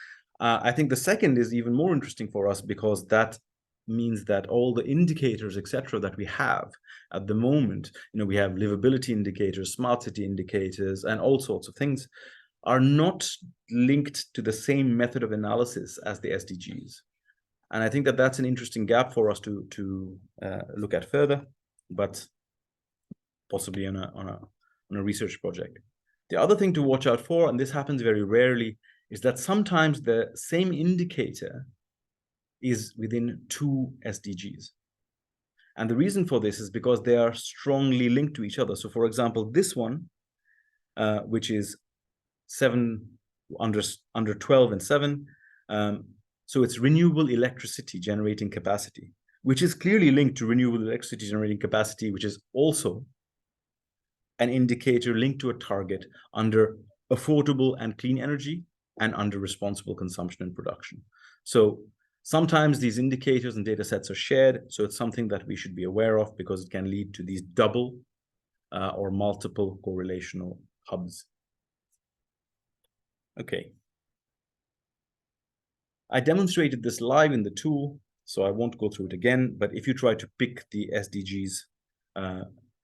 I think the second is even more interesting for us, because that means that all the indicators, etc., that we have at the moment, we have livability indicators, smart city indicators, and all sorts of things, are not linked to the same method of analysis as the SDGs. And I think that that's an interesting gap for us to look at further, but possibly on a research project. The other thing to watch out for, and this happens very rarely, is that sometimes the same indicator is within two SDGs. And the reason for this is because they are strongly linked to each other. So for example, this one, which is 7 under 12 and 7, so it's renewable electricity generating capacity, which is clearly linked to renewable electricity generating capacity, which is also an indicator linked to a target under affordable and clean energy and under responsible consumption and production. So sometimes these indicators and data sets are shared, so it's something that we should be aware of, because it can lead to these double or multiple correlational hubs. Okay. I demonstrated this live in the tool, so I won't go through it again, but if you try to pick the SDGs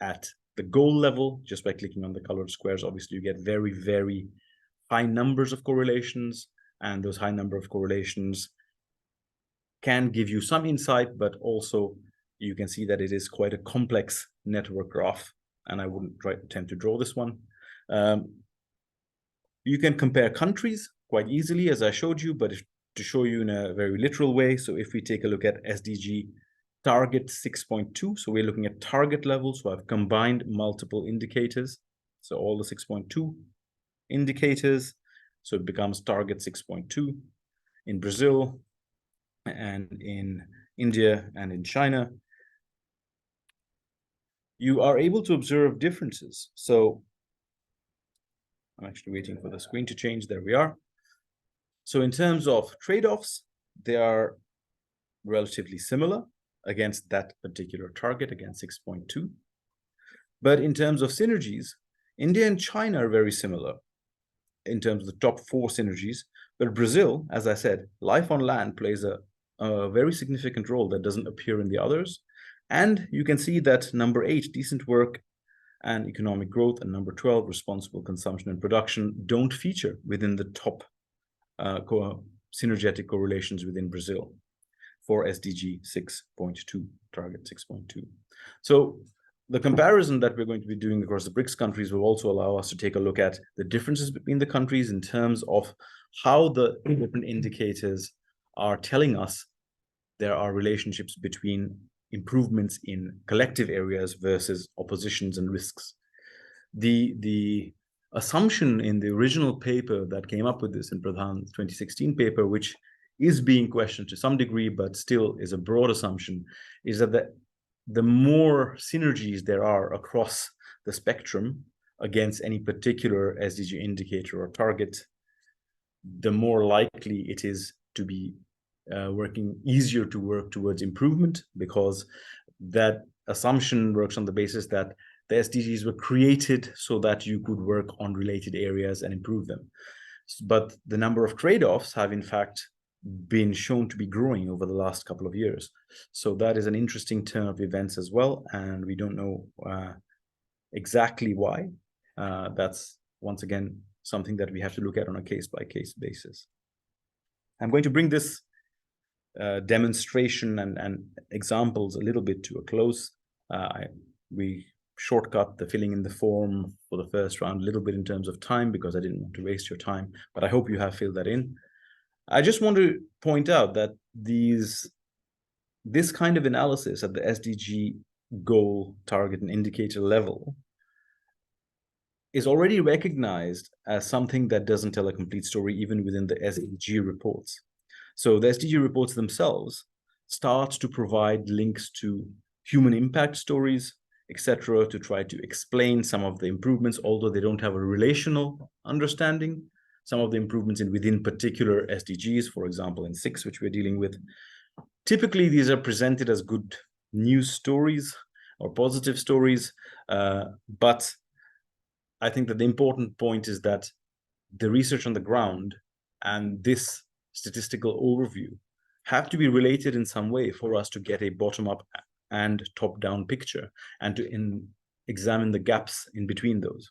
at the goal level, just by clicking on the colored squares, obviously you get very, very high numbers of correlations, and those high number of correlations can give you some insight, but also you can see that it is quite a complex network graph, and I wouldn't attempt to draw this one. You can compare countries quite easily, as I showed you, but to show you in a very literal way, so if we take a look at SDG target 6.2, so we're looking at target levels, so I've combined multiple indicators, so all the 6.2 indicators, so it becomes target 6.2 in Brazil and in India and in China. You are able to observe differences. So I'm actually waiting for the screen to change. There we are. So in terms of trade-offs, they are relatively similar against that particular target, against 6.2. But in terms of synergies, India and China are very similar in terms of the top 4 synergies. But Brazil, as I said, life on land plays a very significant role that doesn't appear in the others. And you can see that number 8, decent work and economic growth, and number 12, responsible consumption and production, don't feature within the top synergetic correlations within Brazil for SDG 6.2, target 6.2. So the comparison that we're going to be doing across the BRICS countries will also allow us to take a look at the differences between the countries in terms of how the different indicators are telling us there are relationships between improvements in collective areas versus oppositions and risks. The assumption in the original paper that came up with this, in Pradhan's 2016 paper, which is being questioned to some degree, but still is a broad assumption, is that the more synergies there are across the spectrum against any particular SDG indicator or target, the more likely it is to be easier to work towards improvement, because that assumption works on the basis that the SDGs were created so that you could work on related areas and improve them. But the number of trade-offs have in fact been shown to be growing over the last couple of years. So that is an interesting turn of events as well, and we don't know exactly why. That's once again something that we have to look at on a case-by-case basis. I'm going to bring this demonstration and examples a little bit to a close. We shortcut the filling in the form for the first round a little bit in terms of time, because I didn't want to waste your time, but I hope you have filled that in. I just want to point out that this kind of analysis at the SDG goal, target, and indicator level is already recognized as something that doesn't tell a complete story, even within the SDG reports. So the SDG reports themselves start to provide links to human impact stories, etc., to try to explain some of the improvements, although they don't have a relational understanding. Some of the improvements within particular SDGs, for example, in 6, which we're dealing with. Typically, these are presented as good news stories or positive stories, but I think that the important point is that the research on the ground and this statistical overview have to be related in some way for us to get a bottom-up and top-down picture and to examine the gaps in between those.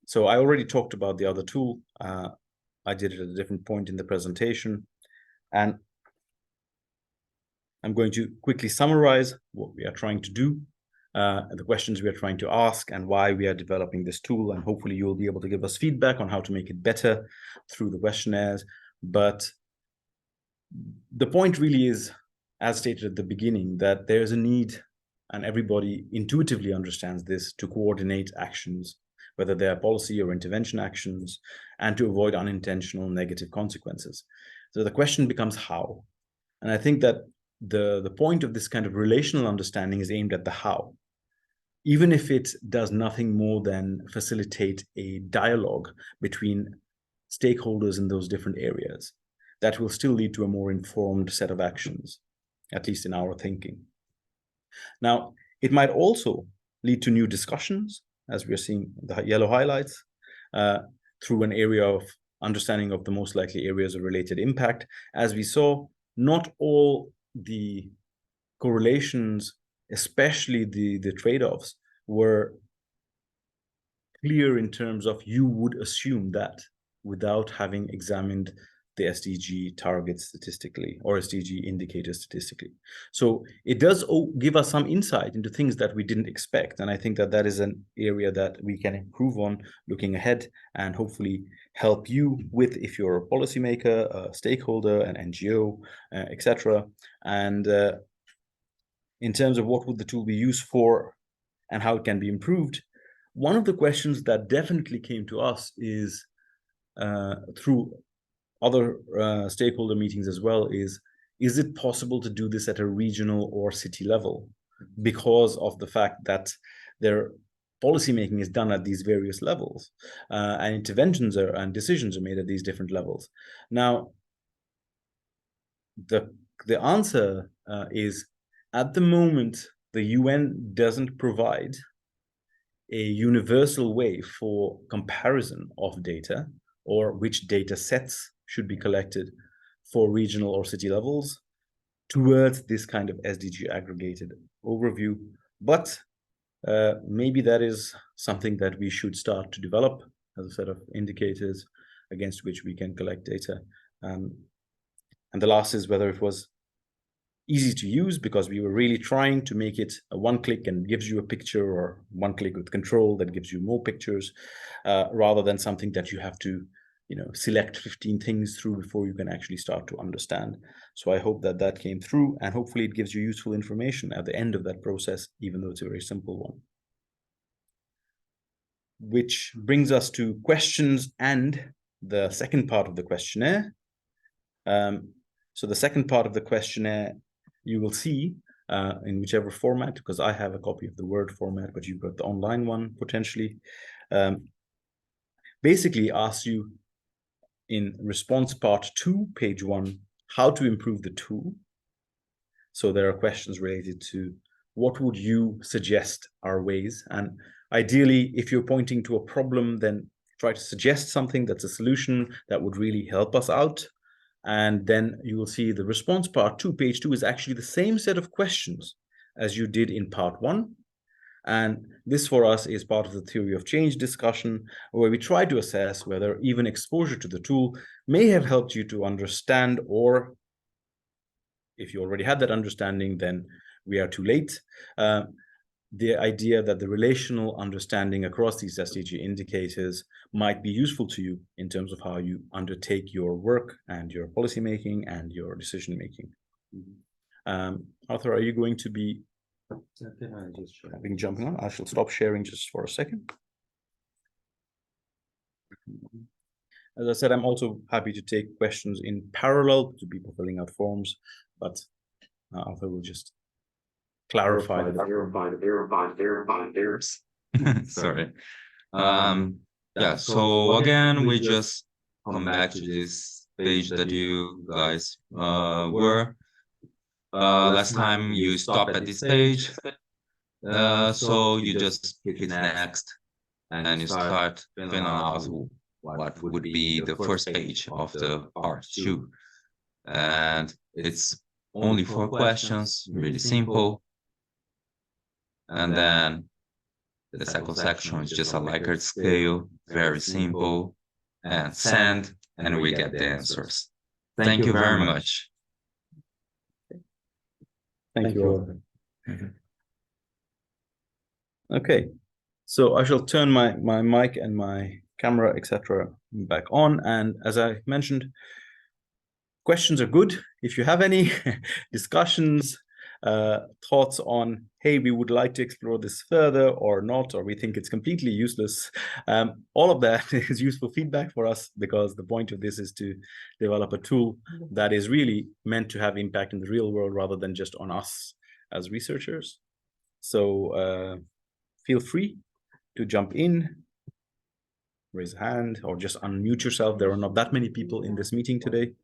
So I already talked about the other tool. I did it at a different point in the presentation, and I'm going to quickly summarize what we are trying to do, the questions we are trying to ask, and why we are developing this tool. And hopefully you will be able to give us feedback on how to make it better through the questionnaires. But the point really is, as stated at the beginning, that there's a need, and everybody intuitively understands this, to coordinate actions, whether they are policy or intervention actions, and to avoid unintentional negative consequences. So the question becomes how. And I think that the point of this kind of relational understanding is aimed at the how. Even if it does nothing more than facilitate a dialogue between stakeholders in those different areas, that will still lead to a more informed set of actions, at least in our thinking. Now, it might also lead to new discussions, as we are seeing the yellow highlights, through an area of understanding of the most likely areas of related impact. As we saw, not all the correlations, especially the trade-offs, were clear in terms of you would assume that without having examined the SDG targets statistically or SDG indicators statistically. So it does give us some insight into things that we didn't expect. And I think that that is an area that we can improve on looking ahead and hopefully help you with, if you're a policymaker, a stakeholder, an NGO, etc. And in terms of what would the tool be used for and how it can be improved, one of the questions that definitely came to us is through other stakeholder meetings as well is it possible to do this at a regional or city level, because of the fact that their policymaking is done at these various levels, and interventions and decisions are made at these different levels. Now, the answer is, at the moment, the UN doesn't provide a universal way for comparison of data or which data sets should be collected for regional or city levels towards this kind of SDG aggregated overview. But maybe that is something that we should start to develop as a set of indicators against which we can collect data. And the last is whether it was easy to use, because we were really trying to make it a one-click and gives you a picture, or one-click with control that gives you more pictures, rather than something that you have to select 15 things through before you can actually start to understand. So I hope that that came through, and hopefully it gives you useful information at the end of that process, even though it's a very simple one. Which brings us to questions and the second part of the questionnaire. So the second part of the questionnaire, you will see in whichever format, because I have a copy of the Word format, but you've got the online one potentially, basically asks you in response part 2, page 1, how to improve the tool. So there are questions related to what would you suggest are ways, and ideally, if you're pointing to a problem, then try to suggest something that's a solution that would really help us out. And then you will see the response part 2, page 2, is actually the same set of questions as you did in part 1. And this for us is part of the theory of change discussion, where we try to assess whether even exposure to the tool may have helped you to understand, or if you already had that understanding, then we are too late. The idea that the relational understanding across these SDG indicators might be useful to you in terms of how you undertake your work and your policymaking and your decision making. Arthur, are you going to be jumping on? I shall stop sharing just for a second. As I said, I'm also happy to take questions in parallel to people filling out forms, but Arthur will just clarify the Sorry. Yeah, so again, we just come back to this page that you guys were. Last time you stopped at this stage. So you just hit next and you start filling out what would be the first page of the part 2. And it's only 4 questions, really simple. And then the second section is just a Likert scale, very simple, and send, and we get the answers. Thank you very much. Thank you all. Okay, so I shall turn my mic and my camera, etc., back on. And as I mentioned, questions are good. If you have any discussions, thoughts on, hey, we would like to explore this further or not, or we think it's completely useless, all of that is useful feedback for us, because the point of this is to develop a tool that is really meant to have impact in the real world rather than just on us as researchers. So feel free to jump in, raise a hand, or just unmute yourself. There are not that many people in this meeting today.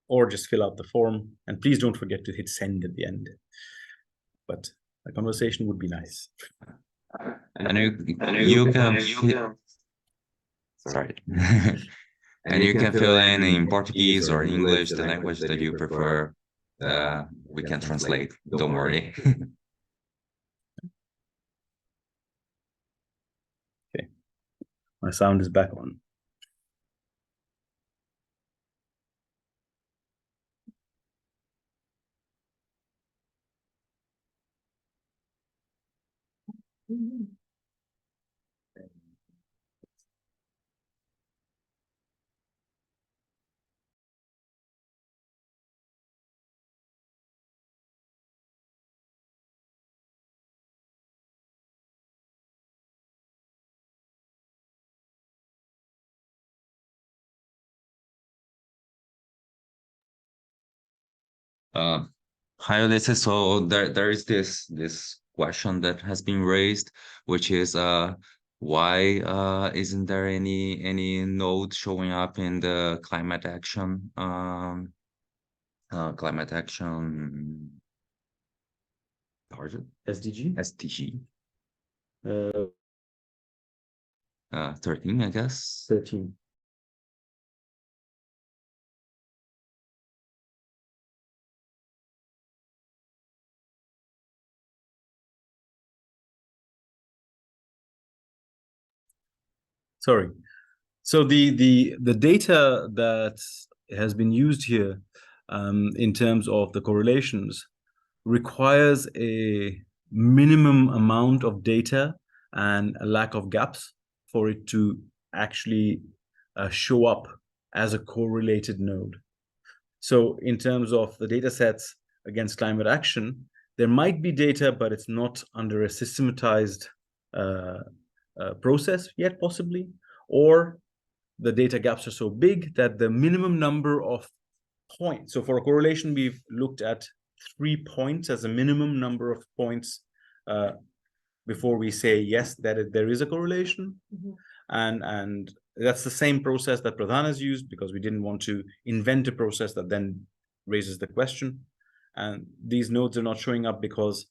Or just fill out the form, and please don't forget to hit send at the end. But a conversation would be nice. And you can sorry. And you can fill in Portuguese or English, the language that you prefer. We can translate, don't worry. Okay, my sound is back on. Hi, Ulysses. So there is this question that has been raised, which is why isn't there any node showing up in the climate action target SDG? SDG 13, I guess. 13. Sorry. So the data that has been used here in terms of the correlations requires a minimum amount of data and a lack of gaps for it to actually show up as a correlated node. So in terms of the data sets against climate action, there might be data, but it's not under a systematized process yet, possibly, or the data gaps are so big that the minimum number of points. So for a correlation, we've looked at 3 points as a minimum number of points before we say yes, that there is a correlation. And that's the same process that Pradhan has used, because we didn't want to invent a process that then raises the question. And these nodes are not showing up because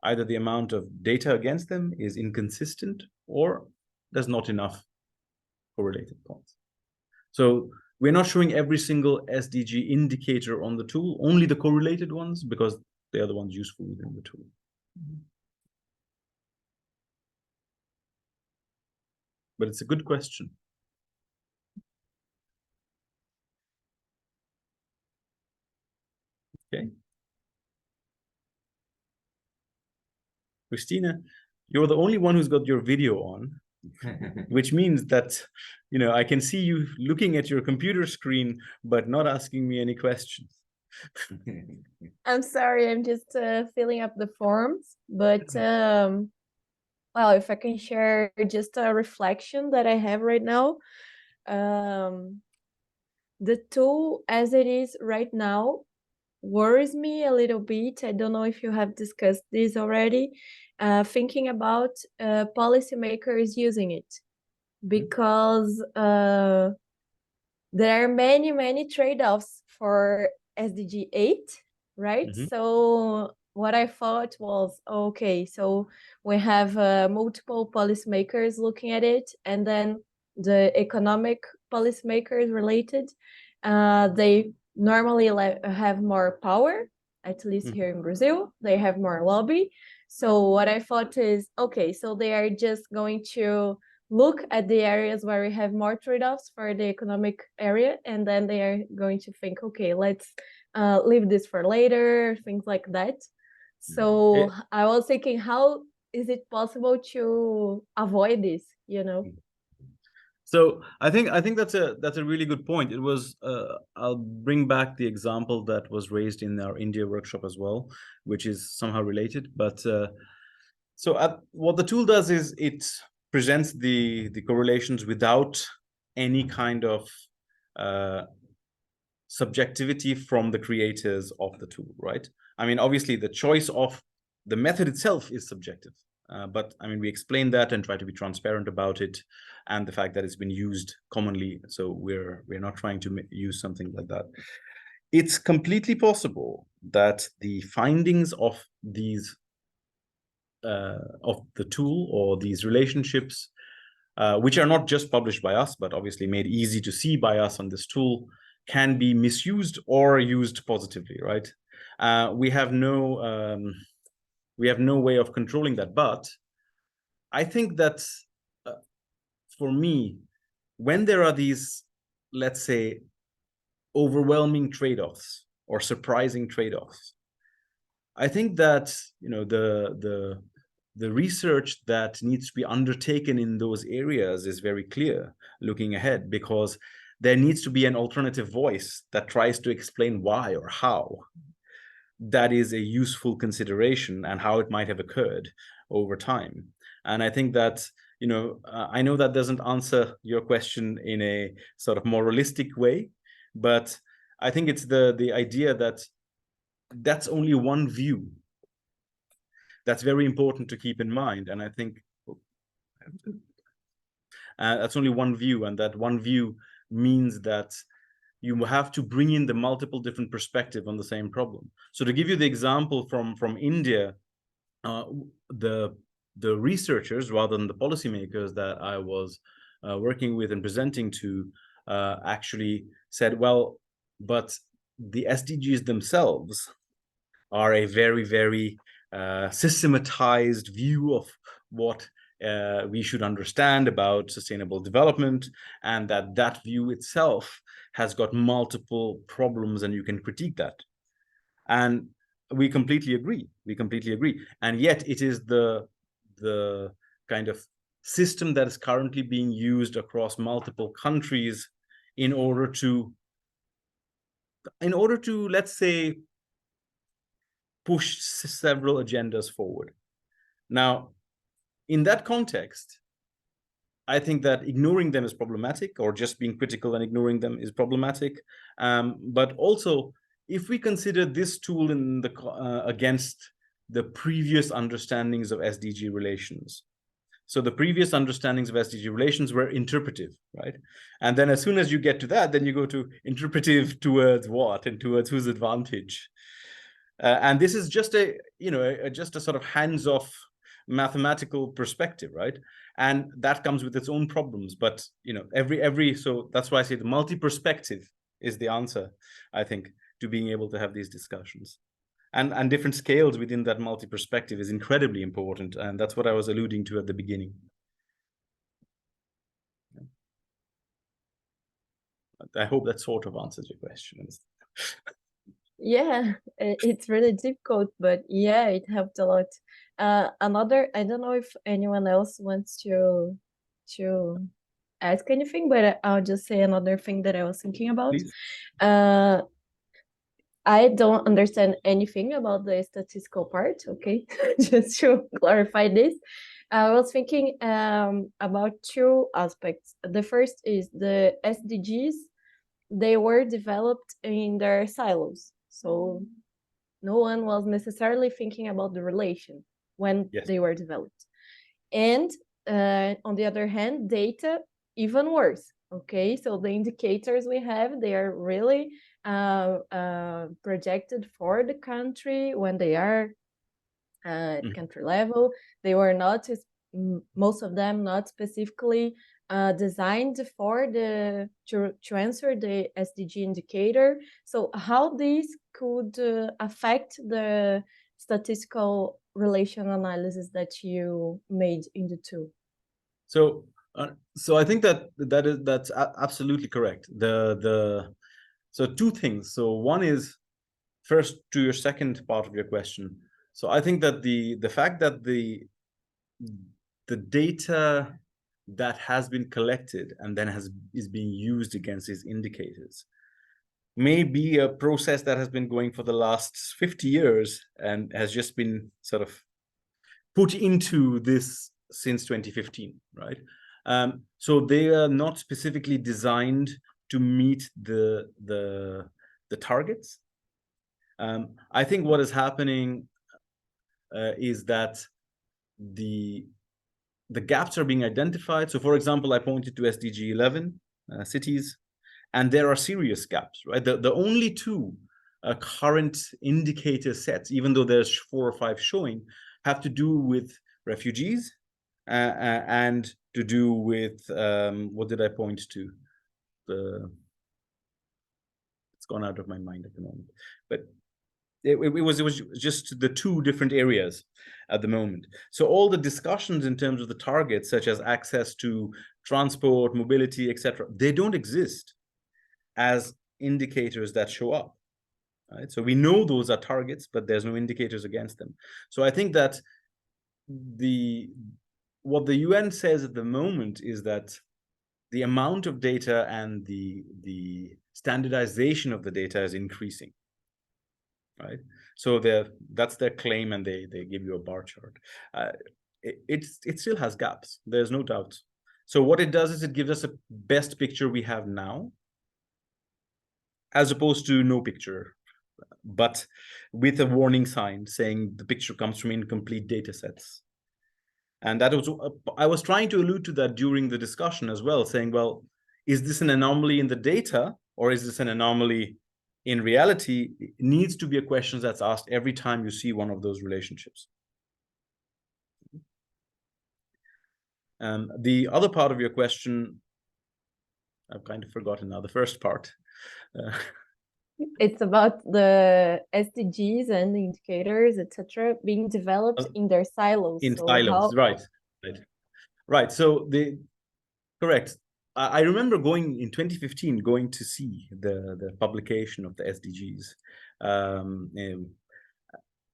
either the amount of data against them is inconsistent, or there's not enough correlated points. So we're not showing every single SDG indicator on the tool, only the correlated ones, because they are the ones useful within the tool. But it's a good question. Okay. Christina, you're the only one who's got your video on, which means that, you know, I can see you looking at your computer screen, but not asking me any questions. I'm sorry, I'm just filling up the forms, but Well, if I can share just a reflection that I have right now, the tool as it is right now worries me a little bit. I don't know if you have discussed this already, thinking about policymakers using it, because there are many trade-offs for SDG 8, right? Mhm. So what I thought was, okay, so we have multiple policymakers looking at it, and then the economic policymakers related, they normally have more power, at least here in Brazil. They have more lobby. So what I thought is, okay, so they are just going to look at the areas where we have more trade-offs for the economic area, and then they are going to think, okay, let's leave this for later, things like that. So I was thinking, how is it possible to avoid this, you know? So I think that's a really good point. It was I'll bring back the example that was raised in our India workshop as well, which is somehow related. But what the tool does is it presents the correlations without any kind of subjectivity from the creators of the tool, right? I mean, obviously, the choice of the method itself is subjective. But I mean, we explain that and try to be transparent about it, and the fact that it's been used commonly. So we're not trying to use something like that. It's completely possible that the findings of these of the tool or these relationships, which are not just published by us, but obviously made easy to see by us on this tool, can be misused or used positively, right? We have no way of controlling that. But I think that for me, when there are these, let's say, overwhelming trade-offs or surprising trade-offs, I think that the research that needs to be undertaken in those areas is very clear looking ahead, because there needs to be an alternative voice that tries to explain why or how that is a useful consideration and how it might have occurred over time. And I think that, I know that doesn't answer your question in a sort of moralistic way, but I think it's the idea that that's only one view. That's very important to keep in mind. And I think that's only one view, and that one view means that you have to bring in the multiple different perspectives on the same problem. So to give you the example from India, the researchers, rather than the policymakers that I was working with and presenting to, actually said, well, but the SDGs themselves are a very systematized view of what we should understand about sustainable development, and that view itself has got multiple problems, and you can critique that. And we completely agree. And yet it is the kind of system that is currently being used across multiple countries in order to, let's say, push several agendas forward. Now, in that context, I think that ignoring them is problematic, or just being critical and ignoring them is problematic. But also, if we consider this tool in the against the previous understandings of SDG relations, so the previous understandings of SDG relations were interpretive, right? And then as soon as you get to that, then you go to interpretive towards what and towards whose advantage. And this is just a sort of hands-off mathematical perspective, right? And that comes with its own problems. But so that's why I say the multi-perspective is the answer, I think, to being able to have these discussions. And different scales within that multi-perspective is incredibly important, and that's what I was alluding to at the beginning. I hope that sort of answers your questions. Yeah, it's really difficult, but yeah, it helped a lot. Another, I don't know if anyone else wants to ask anything, but I'll just say another thing that I was thinking about. Please. I don't understand anything about the statistical part, okay? Just to clarify this. I was thinking about two aspects. The first is the SDGs, they were developed in their silos. So no one was necessarily thinking about the relation when Yes. they were developed. And on the other hand, data, even worse. Okay, so the indicators we have, they are really projected for the country when they are at country level. They were not, most of them not specifically designed for to answer the SDG indicator. So how this could affect the statistical relation analysis that you made in the two? So, so I think that's absolutely correct. So two things. So one is, first, to your second part of your question. So I think that the fact that the data that has been collected and then is being used against these indicators may be a process that has been going for the last 50 years and has just been sort of put into this since 2015, right? So they are not specifically designed to meet the targets. I think what is happening is that the gaps are being identified. So, for example, I pointed to SDG 11 cities, and there are serious gaps, right? The only two current indicator sets, even though there's 4 or 5 showing, have to do with refugees and to do with what did I point to? It's gone out of my mind at the moment, but it was just the 2 different areas at the moment. So all the discussions in terms of the targets, such as access to transport, mobility, etc., they don't exist as indicators that show up, right? So we know those are targets, but there's no indicators against them. So I think that what the UN says at the moment is that the amount of data and the standardization of the data is increasing, right? So that's their claim, and they give you a bar chart. It still has gaps, there's no doubt. So what it does is it gives us a best picture we have now, as opposed to no picture, but with a warning sign saying the picture comes from incomplete data sets. And that was, I was trying to allude to that during the discussion as well, saying, well, is this an anomaly in the data, or is this an anomaly in reality? It needs to be a question that's asked every time you see one of those relationships. The other part of your question, I've kind of forgotten now, the first part. It's about the SDGs and the indicators, etc., being developed in their silos. In so silos, right. So correct. I remember going in 2015, going to see the publication of the SDGs,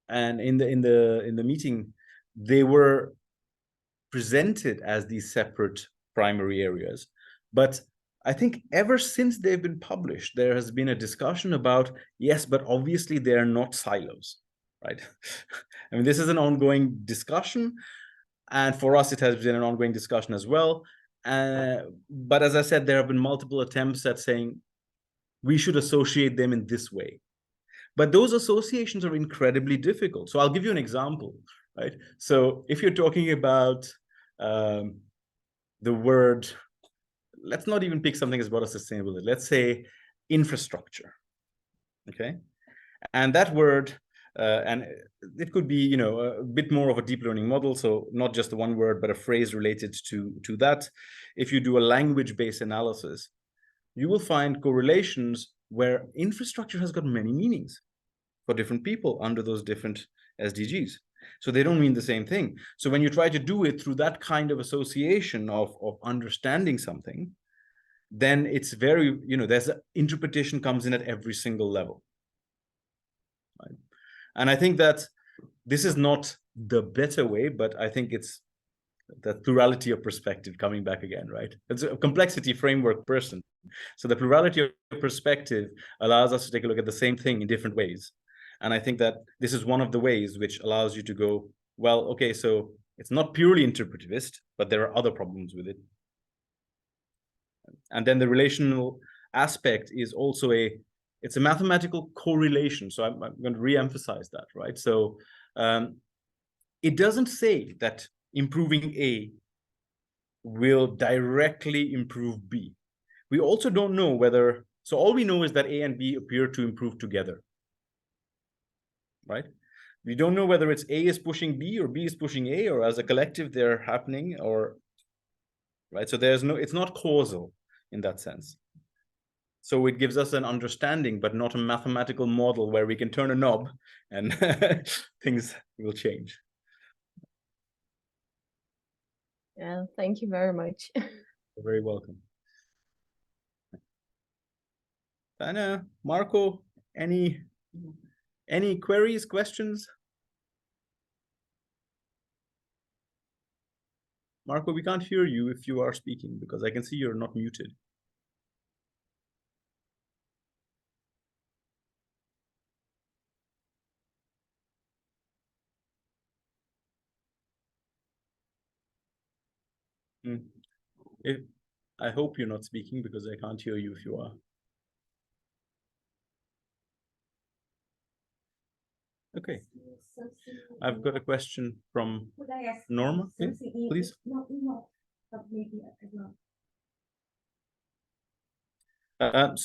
and in the meeting, they were presented as these separate primary areas, but I think ever since they've been published, there has been a discussion about, yes, but obviously they are not silos, right? I mean, this is an ongoing discussion, and for us, it has been an ongoing discussion as well. But as I said, there have been multiple attempts at saying we should associate them in this way. But those associations are incredibly difficult. So I'll give you an example, right? So if you're talking about the word, let's not even pick something as broad as sustainability. Let's say infrastructure, okay? And that word, and it could be, you know, a bit more of a deep learning model. So not just the one word, but a phrase related to that. If you do a language-based analysis, you will find correlations where infrastructure has got many meanings for different people under those different SDGs. So they don't mean the same thing. So when you try to do it through that kind of association of understanding something, then it's very, you know, there's interpretation comes in at every single level. Right? And I think that this is not the better way, but I think it's that plurality of perspective coming back again, right? It's a complexity framework person. So the plurality of perspective allows us to take a look at the same thing in different ways. And I think that this is one of the ways which allows you to go, well, okay, so it's not purely interpretivist, but there are other problems with it. And then the relational aspect is also it's a mathematical correlation. So I'm going to re-emphasize that, right? So it doesn't say that improving A will directly improve B. We also don't know whether, so all we know is that A and B appear to improve together, right? We don't know whether it's A is pushing B or B is pushing A, or as a collective they're happening, or, right? So it's not causal in that sense. So it gives us an understanding, but not a mathematical model where we can turn a knob and things will change. Yeah, thank you very much. You're very welcome. Anna, Marco, any queries, questions? Marco, we can't hear you if you are speaking because I can see you're not muted. I hope you're not speaking because I can't hear you if you are. Okay. I've got a question from Could I ask Norma. Yeah, something please. No, but maybe I don't.